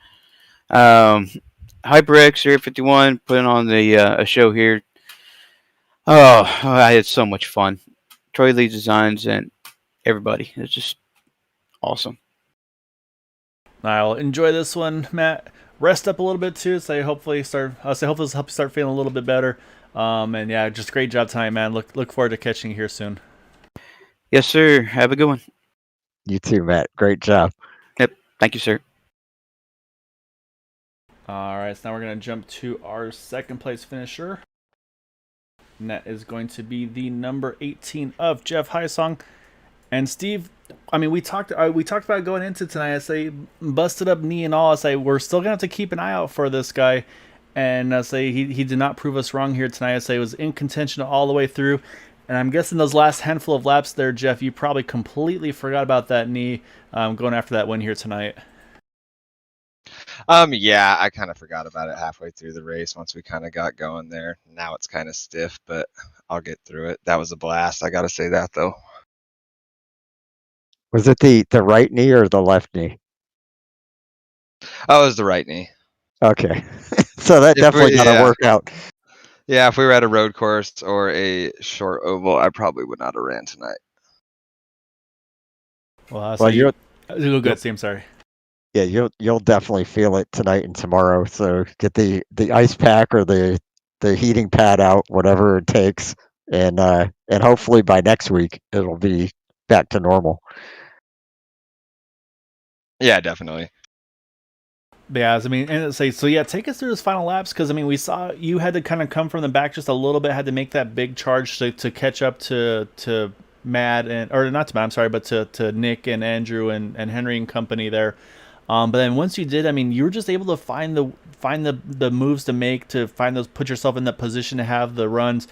Um, HyperX Area 51 putting on the a show here. Oh, I had so much fun. Troy Lee Designs and everybody. It's just awesome. I'll enjoy this one, Matt. Rest up a little bit too. So hopefully hopefully this helps you start feeling a little bit better. And yeah, just great job tonight, man. Look forward to catching you here soon. Yes, sir. Have a good one. You too, Matt. Great job. Yep. Thank you, sir. All right, so now we're gonna jump to our second place finisher. And that is going to be the number 18 of Jeff Highsong. And Steve, I mean, we talked about going into tonight. I say busted up knee and all. I say we're still gonna have to keep an eye out for this guy. And I say he did not prove us wrong here tonight. I say it was in contention all the way through. And I'm guessing those last handful of laps there, Jeff, you probably completely forgot about that knee going after that win here tonight. Yeah, I kind of forgot about it halfway through the race once we kind of got going there. Now it's kind of stiff, but I'll get through it. That was a blast. I got to say that, though. Was it the right knee or the left knee? Oh, it was the right knee. Okay. So that definitely got to work out. Yeah, if we were at a road course or a short oval, I probably would not have ran tonight. Well, you'll go, Steve. I'm sorry. Yeah, you'll definitely feel it tonight and tomorrow. So get the ice pack or the heating pad out, whatever it takes, and hopefully by next week it'll be back to normal. Yeah, definitely. Yeah, I mean, and say so. Yeah, take us through those final laps because I mean, we saw you had to kind of come from the back just a little bit, had to make that big charge to catch up to Matt or not to Matt. I'm sorry, but to Nick and Andrew and Henry and company there. But then once you did, I mean, you were just able to find the moves to make to find those, put yourself in that position to have the runs.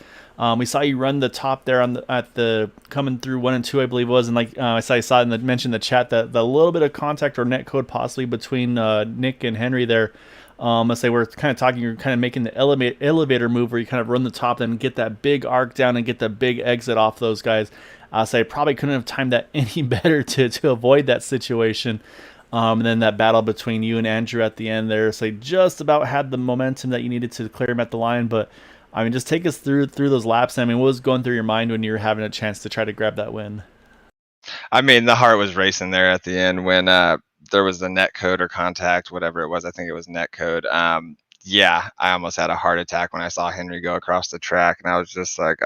We saw you run the top there at the coming through 1 and 2, I believe it was, and like I saw it mentioned in the chat that the little bit of contact or net code possibly between Nick and Henry there. Let's say we're kind of talking, you're kind of making the elevator move where you kind of run the top and get that big arc down and get the big exit off those guys. I'll say probably couldn't have timed that any better to avoid that situation. And then that battle between you and Andrew at the end there, so just about had the momentum that you needed to clear him at the line. But I mean, just take us through those laps. I mean, what was going through your mind when you were having a chance to try to grab that win? I mean, the heart was racing there at the end when there was the net code or contact, whatever it was. I think it was net code. Yeah, I almost had a heart attack when I saw Henry go across the track, and I was just like,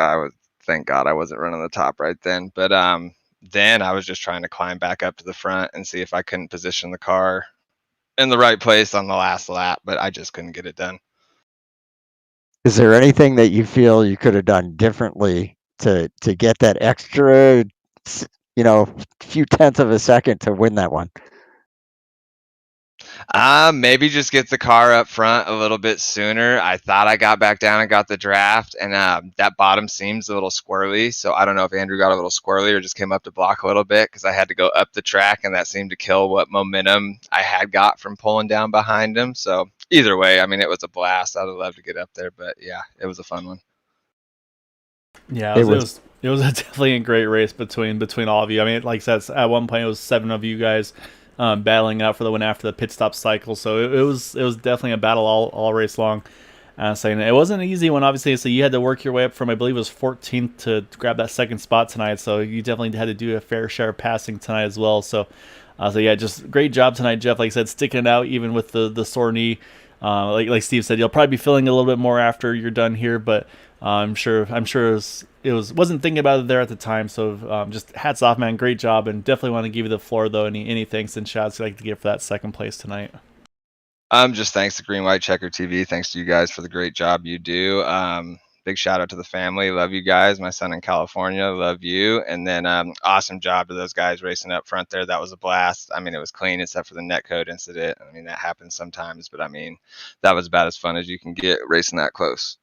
thank God I wasn't running the top right then. But then I was just trying to climb back up to the front and see if I couldn't position the car in the right place on the last lap, but I just couldn't get it done. Is there anything that you feel you could have done differently to get that extra, few tenths of a second to win that one? Maybe just get the car up front a little bit sooner. I thought I got back down and got the draft, and that bottom seems a little squirrely. So I don't know if Andrew got a little squirrely or just came up to block a little bit because I had to go up the track, and that seemed to kill what momentum I had got from pulling down behind him. So either way, I mean, it was a blast. I'd have loved to get up there, but yeah, it was a fun one. Yeah, it was definitely a great race between all of you. I mean, like I said, at one point it was 7 of you guys battling out for the win after the pit stop cycle. So it was definitely a battle all race long. Saying it wasn't an easy one, obviously. So you had to work your way up from, I believe it was 14th to grab that second spot tonight. So you definitely had to do a fair share of passing tonight as well. So yeah, just great job tonight, Jeff. Like I said, sticking it out even with the sore knee. Like Steve said, you'll probably be feeling a little bit more after you're done here, but I'm sure wasn't thinking about it there at the time. So just hats off, man. Great job, and definitely want to give you the floor though. Any thanks and shouts you'd like to give for that second place tonight? Just thanks to Green White Checker TV. Thanks to you guys for the great job you do. Big shout out to the family. Love you guys. My son in California. Love you. And then awesome job to those guys racing up front there. That was a blast. I mean, it was clean except for the netcode incident. I mean, that happens sometimes, but I mean, that was about as fun as you can get racing that close.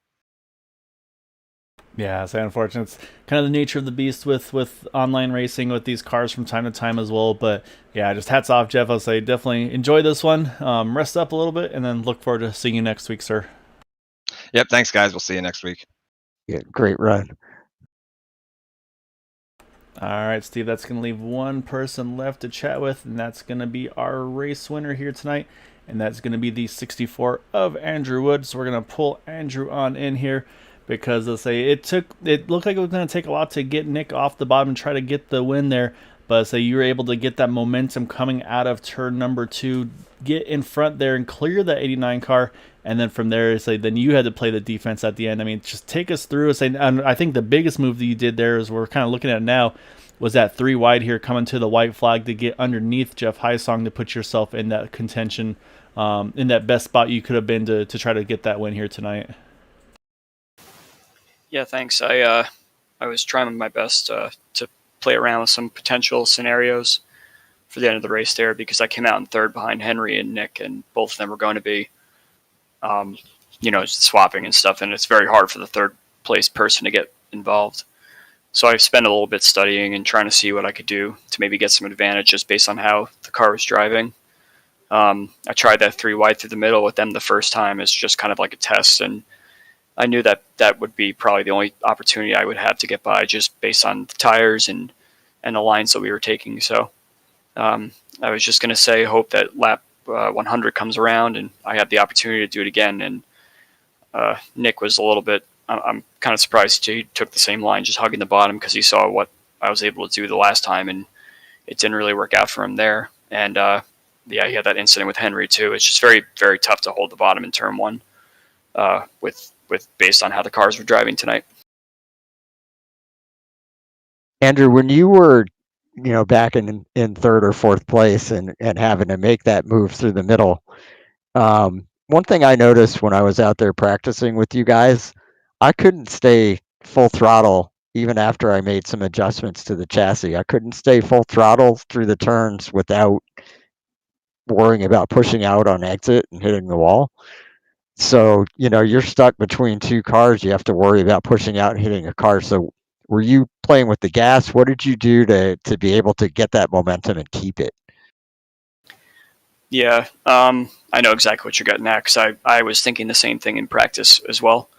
Yeah, so unfortunate. It's kind of the nature of the beast with online racing with these cars from time to time as well. But yeah, just hats off, Jeff. I'll say definitely enjoy this one. Rest up a little bit, and then look forward to seeing you next week, sir. Yep. Thanks, guys. We'll see you next week. Yeah, great run. All right, Steve, that's going to leave one person left to chat with, and that's going to be our race winner here tonight, and that's going to be the 64 of Andrew Wood. So we're going to pull Andrew on in here because they'll say it looked like it was going to take a lot to get Nick off the bottom and try to get the win there, but say you were able to get that momentum coming out of turn number 2, get in front there and clear that 89 car, and then from there, say then you had to play the defense at the end. I mean, just take us through. Say, and I think the biggest move that you did there is we're kind of looking at it now was that 3 wide here coming to the white flag to get underneath Jeff Highsong to put yourself in that contention, in that best spot you could have been to try to get that win here tonight. Yeah, thanks. I was trying my best to play around with some potential scenarios for the end of the race there because I came out in third behind Henry and Nick, and both of them were going to be, swapping and stuff, and it's very hard for the third place person to get involved. So I spent a little bit studying and trying to see what I could do to maybe get some advantage just based on how the car was driving. I tried that 3 wide through the middle with them the first time as just kind of like a test, and I knew that that would be probably the only opportunity I would have to get by just based on the tires and the lines that we were taking. So I was just going to say, hope that lap 100 comes around and I have the opportunity to do it again. And Nick was a little bit, I'm kind of surprised he took the same line, just hugging the bottom because he saw what I was able to do the last time and it didn't really work out for him there. And he had that incident with Henry too. It's just very, very tough to hold the bottom in turn 1 with based on how the cars were driving tonight. Andrew, when you were, back in third or fourth place and having to make that move through the middle, one thing I noticed when I was out there practicing with you guys, I couldn't stay full throttle even after I made some adjustments to the chassis. I couldn't stay full throttle through the turns without worrying about pushing out on exit and hitting the wall. So, you're stuck between 2 cars. You have to worry about pushing out and hitting a car. So were you playing with the gas? What did you do to be able to get that momentum and keep it? Yeah, I know exactly what you're getting at because I was thinking the same thing in practice as well.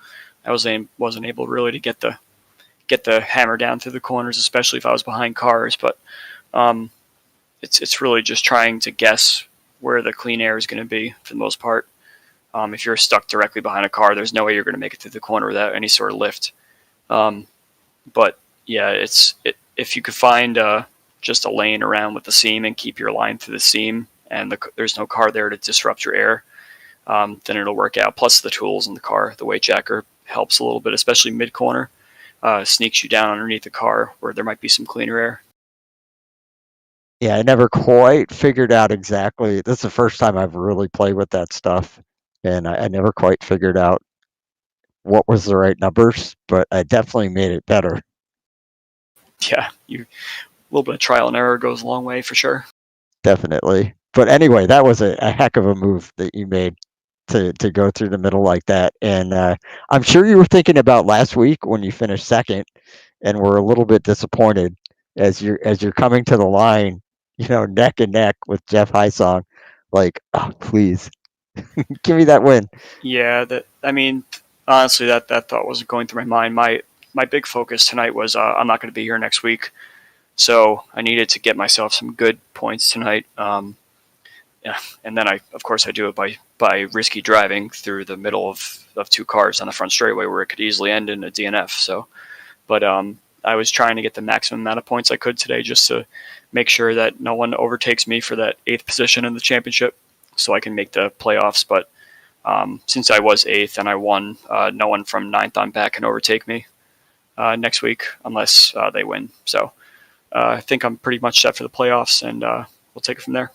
I wasn't able really to get the hammer down through the corners, especially if I was behind cars. But it's really just trying to guess where the clean air is going to be for the most part. If you're stuck directly behind a car, there's no way you're going to make it through the corner without any sort of lift. But yeah, if you could find just a lane around with the seam and keep your line through the seam, and there's no car there to disrupt your air, then it'll work out. Plus the tools in the car, the weight jacker helps a little bit, especially mid corner, sneaks you down underneath the car where there might be some cleaner air. Yeah, I never quite figured out exactly. This is the first time I've really played with that stuff, and I never quite figured out what was the right numbers, but I definitely made it better. Yeah, a little bit of trial and error goes a long way for sure. Definitely. But anyway, that was a heck of a move that you made to go through the middle like that. And I'm sure you were thinking about last week when you finished second and were a little bit disappointed as you're coming to the line, neck and neck with Jeff Highsong, like, oh, please give me that win. Yeah, honestly, that thought wasn't going through my mind. My big focus tonight was I'm not going to be here next week, so I needed to get myself some good points tonight. Yeah, and then I do it by risky driving through the middle of 2 cars on the front straightaway where it could easily end in a DNF. So, but I was trying to get the maximum amount of points I could today just to make sure that no one overtakes me for that 8th position in the championship, so I can make the playoffs. But since I was 8th and I won, no one from 9th on back can overtake me next week unless they win. So I think I'm pretty much set for the playoffs, and we'll take it from there.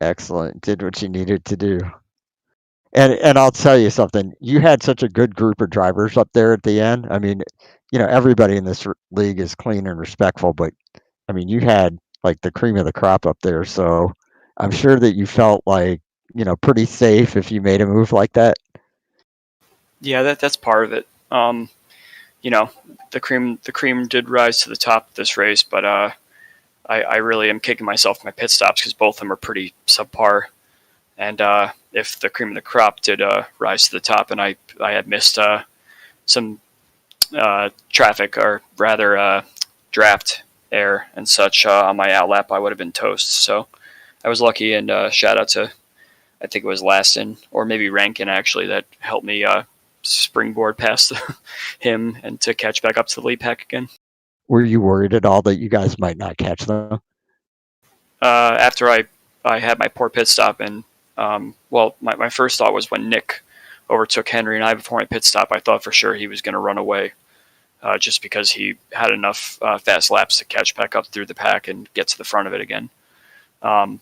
Excellent. Did what you needed to do. And I'll tell you something. You had such a good group of drivers up there at the end. I mean, everybody in this league is clean and respectful, but I mean, you had like the cream of the crop up there. So I'm sure that you felt like, pretty safe if you made a move like that. Yeah, that's part of it. the cream did rise to the top of this race, but I really am kicking myself for my pit stops because both of them are pretty subpar. And if the cream of the crop did rise to the top, and I had missed some traffic, or rather draft air and such on my outlap, I would have been toast. So I was lucky, and shout out to, I think it was Laston or maybe Rankin actually, that helped me springboard past him and to catch back up to the lead pack again. Were you worried at all that you guys might not catch them? After I had my poor pit stop, and my first thought was when Nick overtook Henry and I before my pit stop, I thought for sure he was going to run away, just because he had enough fast laps to catch back up through the pack and get to the front of it again. I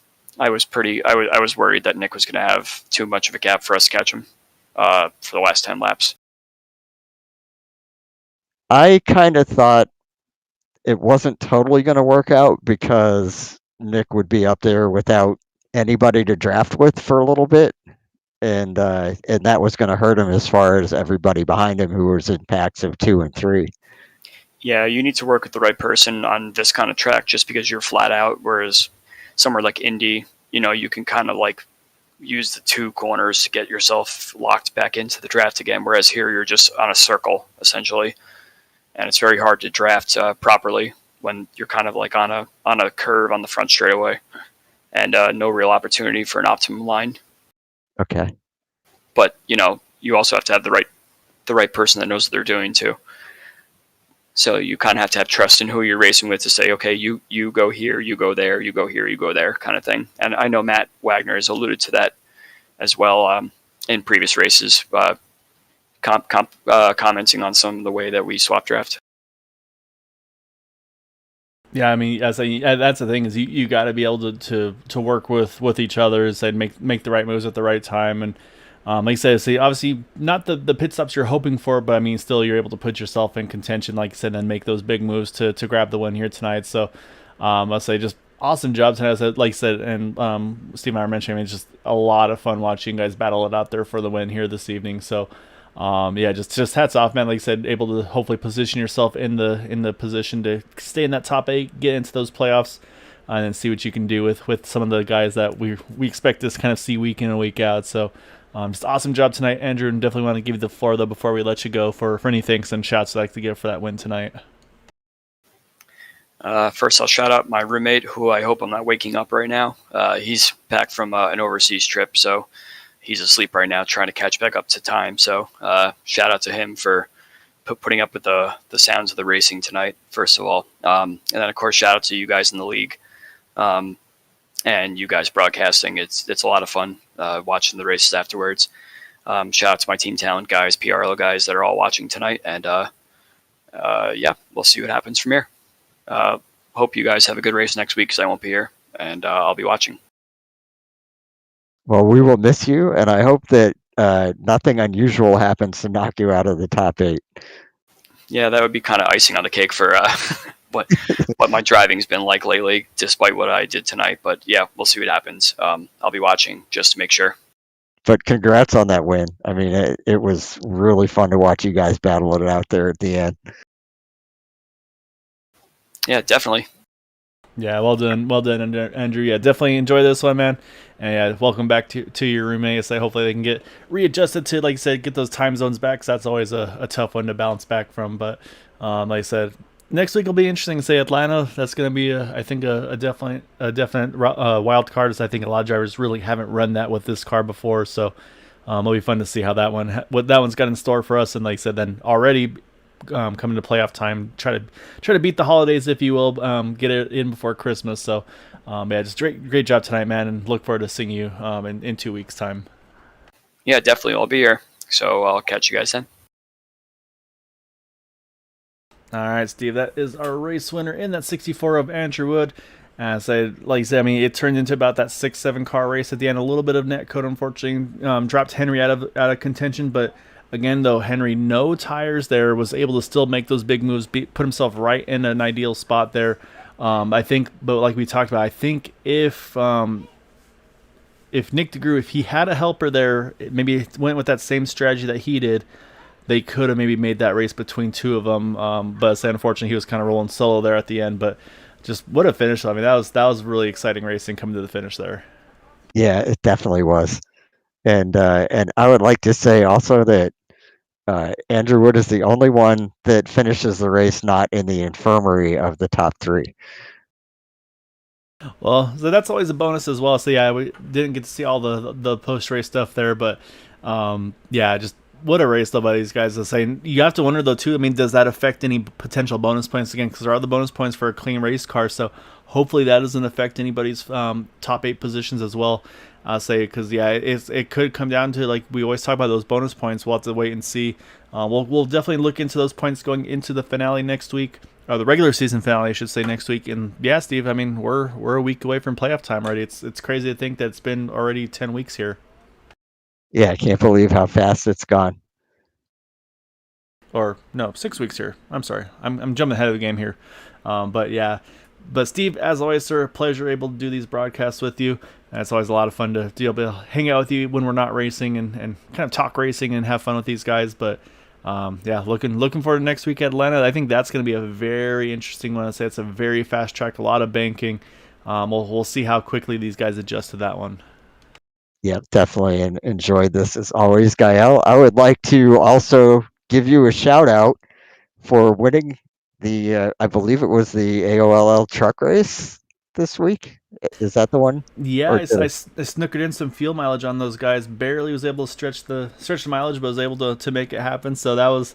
was worried that Nick was going to have too much of a gap for us to catch him for the last 10 laps. I kind of thought it wasn't totally going to work out because Nick would be up there without anybody to draft with for a little bit, and that was going to hurt him as far as everybody behind him who was in packs of 2 and 3. Yeah, you need to work with the right person on this kind of track just because you're flat out, whereas somewhere like Indy, you can kind of like use the 2 corners to get yourself locked back into the draft again, whereas here you're just on a circle, essentially. And it's very hard to draft properly when you're kind of like on a curve on the front straightaway, and no real opportunity for an optimum line. Okay. But you also have to have the right person that knows what they're doing too. So you kind of have to have trust in who you're racing with to say, okay, you go here, you go there, you go here, you go there, kind of thing. And I know Matt Wagner has alluded to that as well in previous races, commenting on some of the way that we swap draft. Yeah, I mean, that's the thing, is you got to be able to work with each other and make the right moves at the right time. And like I said, see, obviously not the pit stops you're hoping for, but I mean, still you're able to put yourself in contention, like I said, and make those big moves to grab the win here tonight. So I'll say just awesome job tonight. Like I said, and Steve and I were mentioning, it's just a lot of fun watching you guys battle it out there for the win here this evening. So just hats off, man. Like I said, able to hopefully position yourself in the position to stay in that top 8, get into those playoffs, and then see what you can do with some of the guys that we expect to kind of see week in and week out. So just awesome job tonight, Andrew, and definitely want to give you the floor though before we let you go for any thanks and shouts I'd like to give for that win tonight. First, I'll shout out my roommate, who I hope I'm not waking up right now. He's back from an overseas trip, so he's asleep right now, trying to catch back up to time. So shout out to him for putting up with the sounds of the racing tonight, first of all. And then, of course, shout out to you guys in the league and you guys broadcasting. It's a lot of fun watching the races afterwards. Shout out to my Team Talent guys, PRO guys that are all watching tonight. And, we'll see what happens from here. Hope you guys have a good race next week because I won't be here, and I'll be watching. Well, we will miss you, and I hope that nothing unusual happens to knock you out of the top 8. Yeah, that would be kind of icing on the cake for what my driving's been like lately, despite what I did tonight. But yeah, we'll see what happens. I'll be watching just to make sure. But congrats on that win. I mean, it was really fun to watch you guys battle it out there at the end. Yeah, definitely. Yeah, well done, Andrew. Yeah, definitely enjoy this one, man. And yeah, welcome back to your roommates. Hopefully they can get readjusted to, like I said, get those time zones back. Cause that's always a tough one to bounce back from. But like I said, next week will be interesting. Say Atlanta, that's going to be I think a definite wild card. As I think a lot of drivers really haven't run that with this car before. So it'll be fun to see how what that one's got in store for us. And like I said, then already coming to playoff time, try to beat the holidays, if you will, get it in before Christmas. So just great job tonight, man, and look forward to seeing you in 2 weeks time. Yeah, definitely, I'll be here, so I'll catch you guys then. All right, Steve, that is our race winner in that 64 of Andrew Wood. Like I said, I mean, it turned into about that 6-7 car race at the end. A little bit of net code, unfortunately, dropped Henry out of contention, but again, though, Henry, no tires there, was able to still make those big moves, put himself right in an ideal spot there. I think, but like we talked about, I think if Nick Degroot, if he had a helper there, maybe went with that same strategy that he did, they could have maybe made that race between two of them. But unfortunately, he was kind of rolling solo there at the end. But just what a finish! I mean, that was really exciting racing coming to the finish there. Yeah, it definitely was. And I would like to say also that Andrew Wood is the only one that finishes the race not in the infirmary of the top three. Well, so that's always a bonus as well. So yeah, we didn't get to see all the post race stuff there, but yeah, just what a race though by these guys. Saying you have to wonder though too. I mean, does that affect any potential bonus points again? Because there are the bonus points for a clean race car, so hopefully that doesn't affect anybody's top 8 positions as well. Say because yeah, it could come down to like we always talk about those bonus points. We'll have to wait and see. We'll definitely look into those points going into the finale next week. The regular season finale, I should say, next week. And yeah, Steve, I mean, we're a week away from playoff time already. It's crazy to think that it's been already 10 weeks here. Yeah, I can't believe how fast it's gone. Or no, 6 weeks here. I'm sorry, I'm jumping ahead of the game here. But yeah, but Steve, as always, sir, a pleasure able to do these broadcasts with you. And it's always a lot of fun to be able to hang out with you when we're not racing and kind of talk racing and have fun with these guys. But yeah, looking forward to next week at Atlanta. I think that's going to be a very interesting one. I say it's a very fast track, a lot of banking. We'll see how quickly these guys adjust to that one. Yeah, definitely, and enjoyed this as always, Gael. I would like to also give you a shout out for winning the, I believe it was the AOLL truck race this week. Is that the one? Yeah, Or I snookered in some fuel mileage on those guys. Barely was able to stretch the mileage, but was able to make it happen. So that was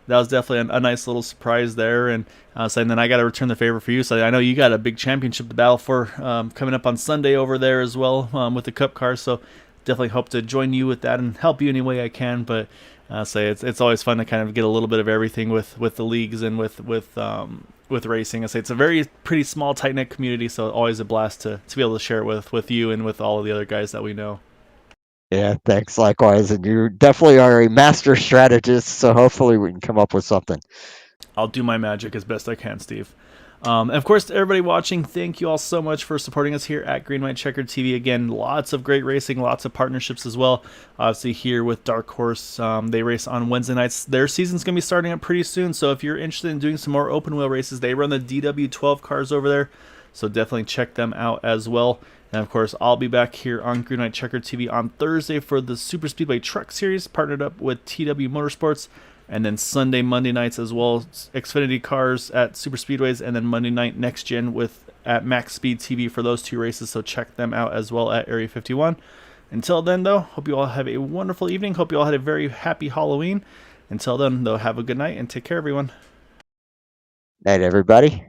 definitely a nice little surprise there. And and then I got to return the favor for you. So I know you got a big championship to battle for coming up on Sunday over there as well with the Cup car. So definitely hope to join you with that and help you any way I can. But it's always fun to kind of get a little bit of everything with the leagues and with racing. I say it's a very pretty small, tight knit community, so always a blast to be able to share it with you and with all of the other guys that we know. Yeah, thanks. Likewise, and you definitely are a master strategist. So hopefully we can come up with something. I'll do my magic as best I can, Steve. And of course, to everybody watching, thank you all so much for supporting us here at Green White Checkered TV. Again, lots of great racing, lots of partnerships as well. Obviously, here with Dark Horse, they race on Wednesday nights. Their season's going to be starting up pretty soon, so if you're interested in doing some more open wheel races, they run the DW12 cars over there, so definitely check them out as well. And of course, I'll be back here on Green White Checkered TV on Thursday for the Super Speedway Truck Series, partnered up with TW Motorsports. And then Sunday, Monday nights as well, Xfinity cars at Super Speedways, and then Monday night Next Gen at Max Speed TV for those 2 races. So check them out as well at Area 51. Until then, though, hope you all have a wonderful evening. Hope you all had a very happy Halloween. Until then, though, have a good night and take care, everyone. Night, everybody.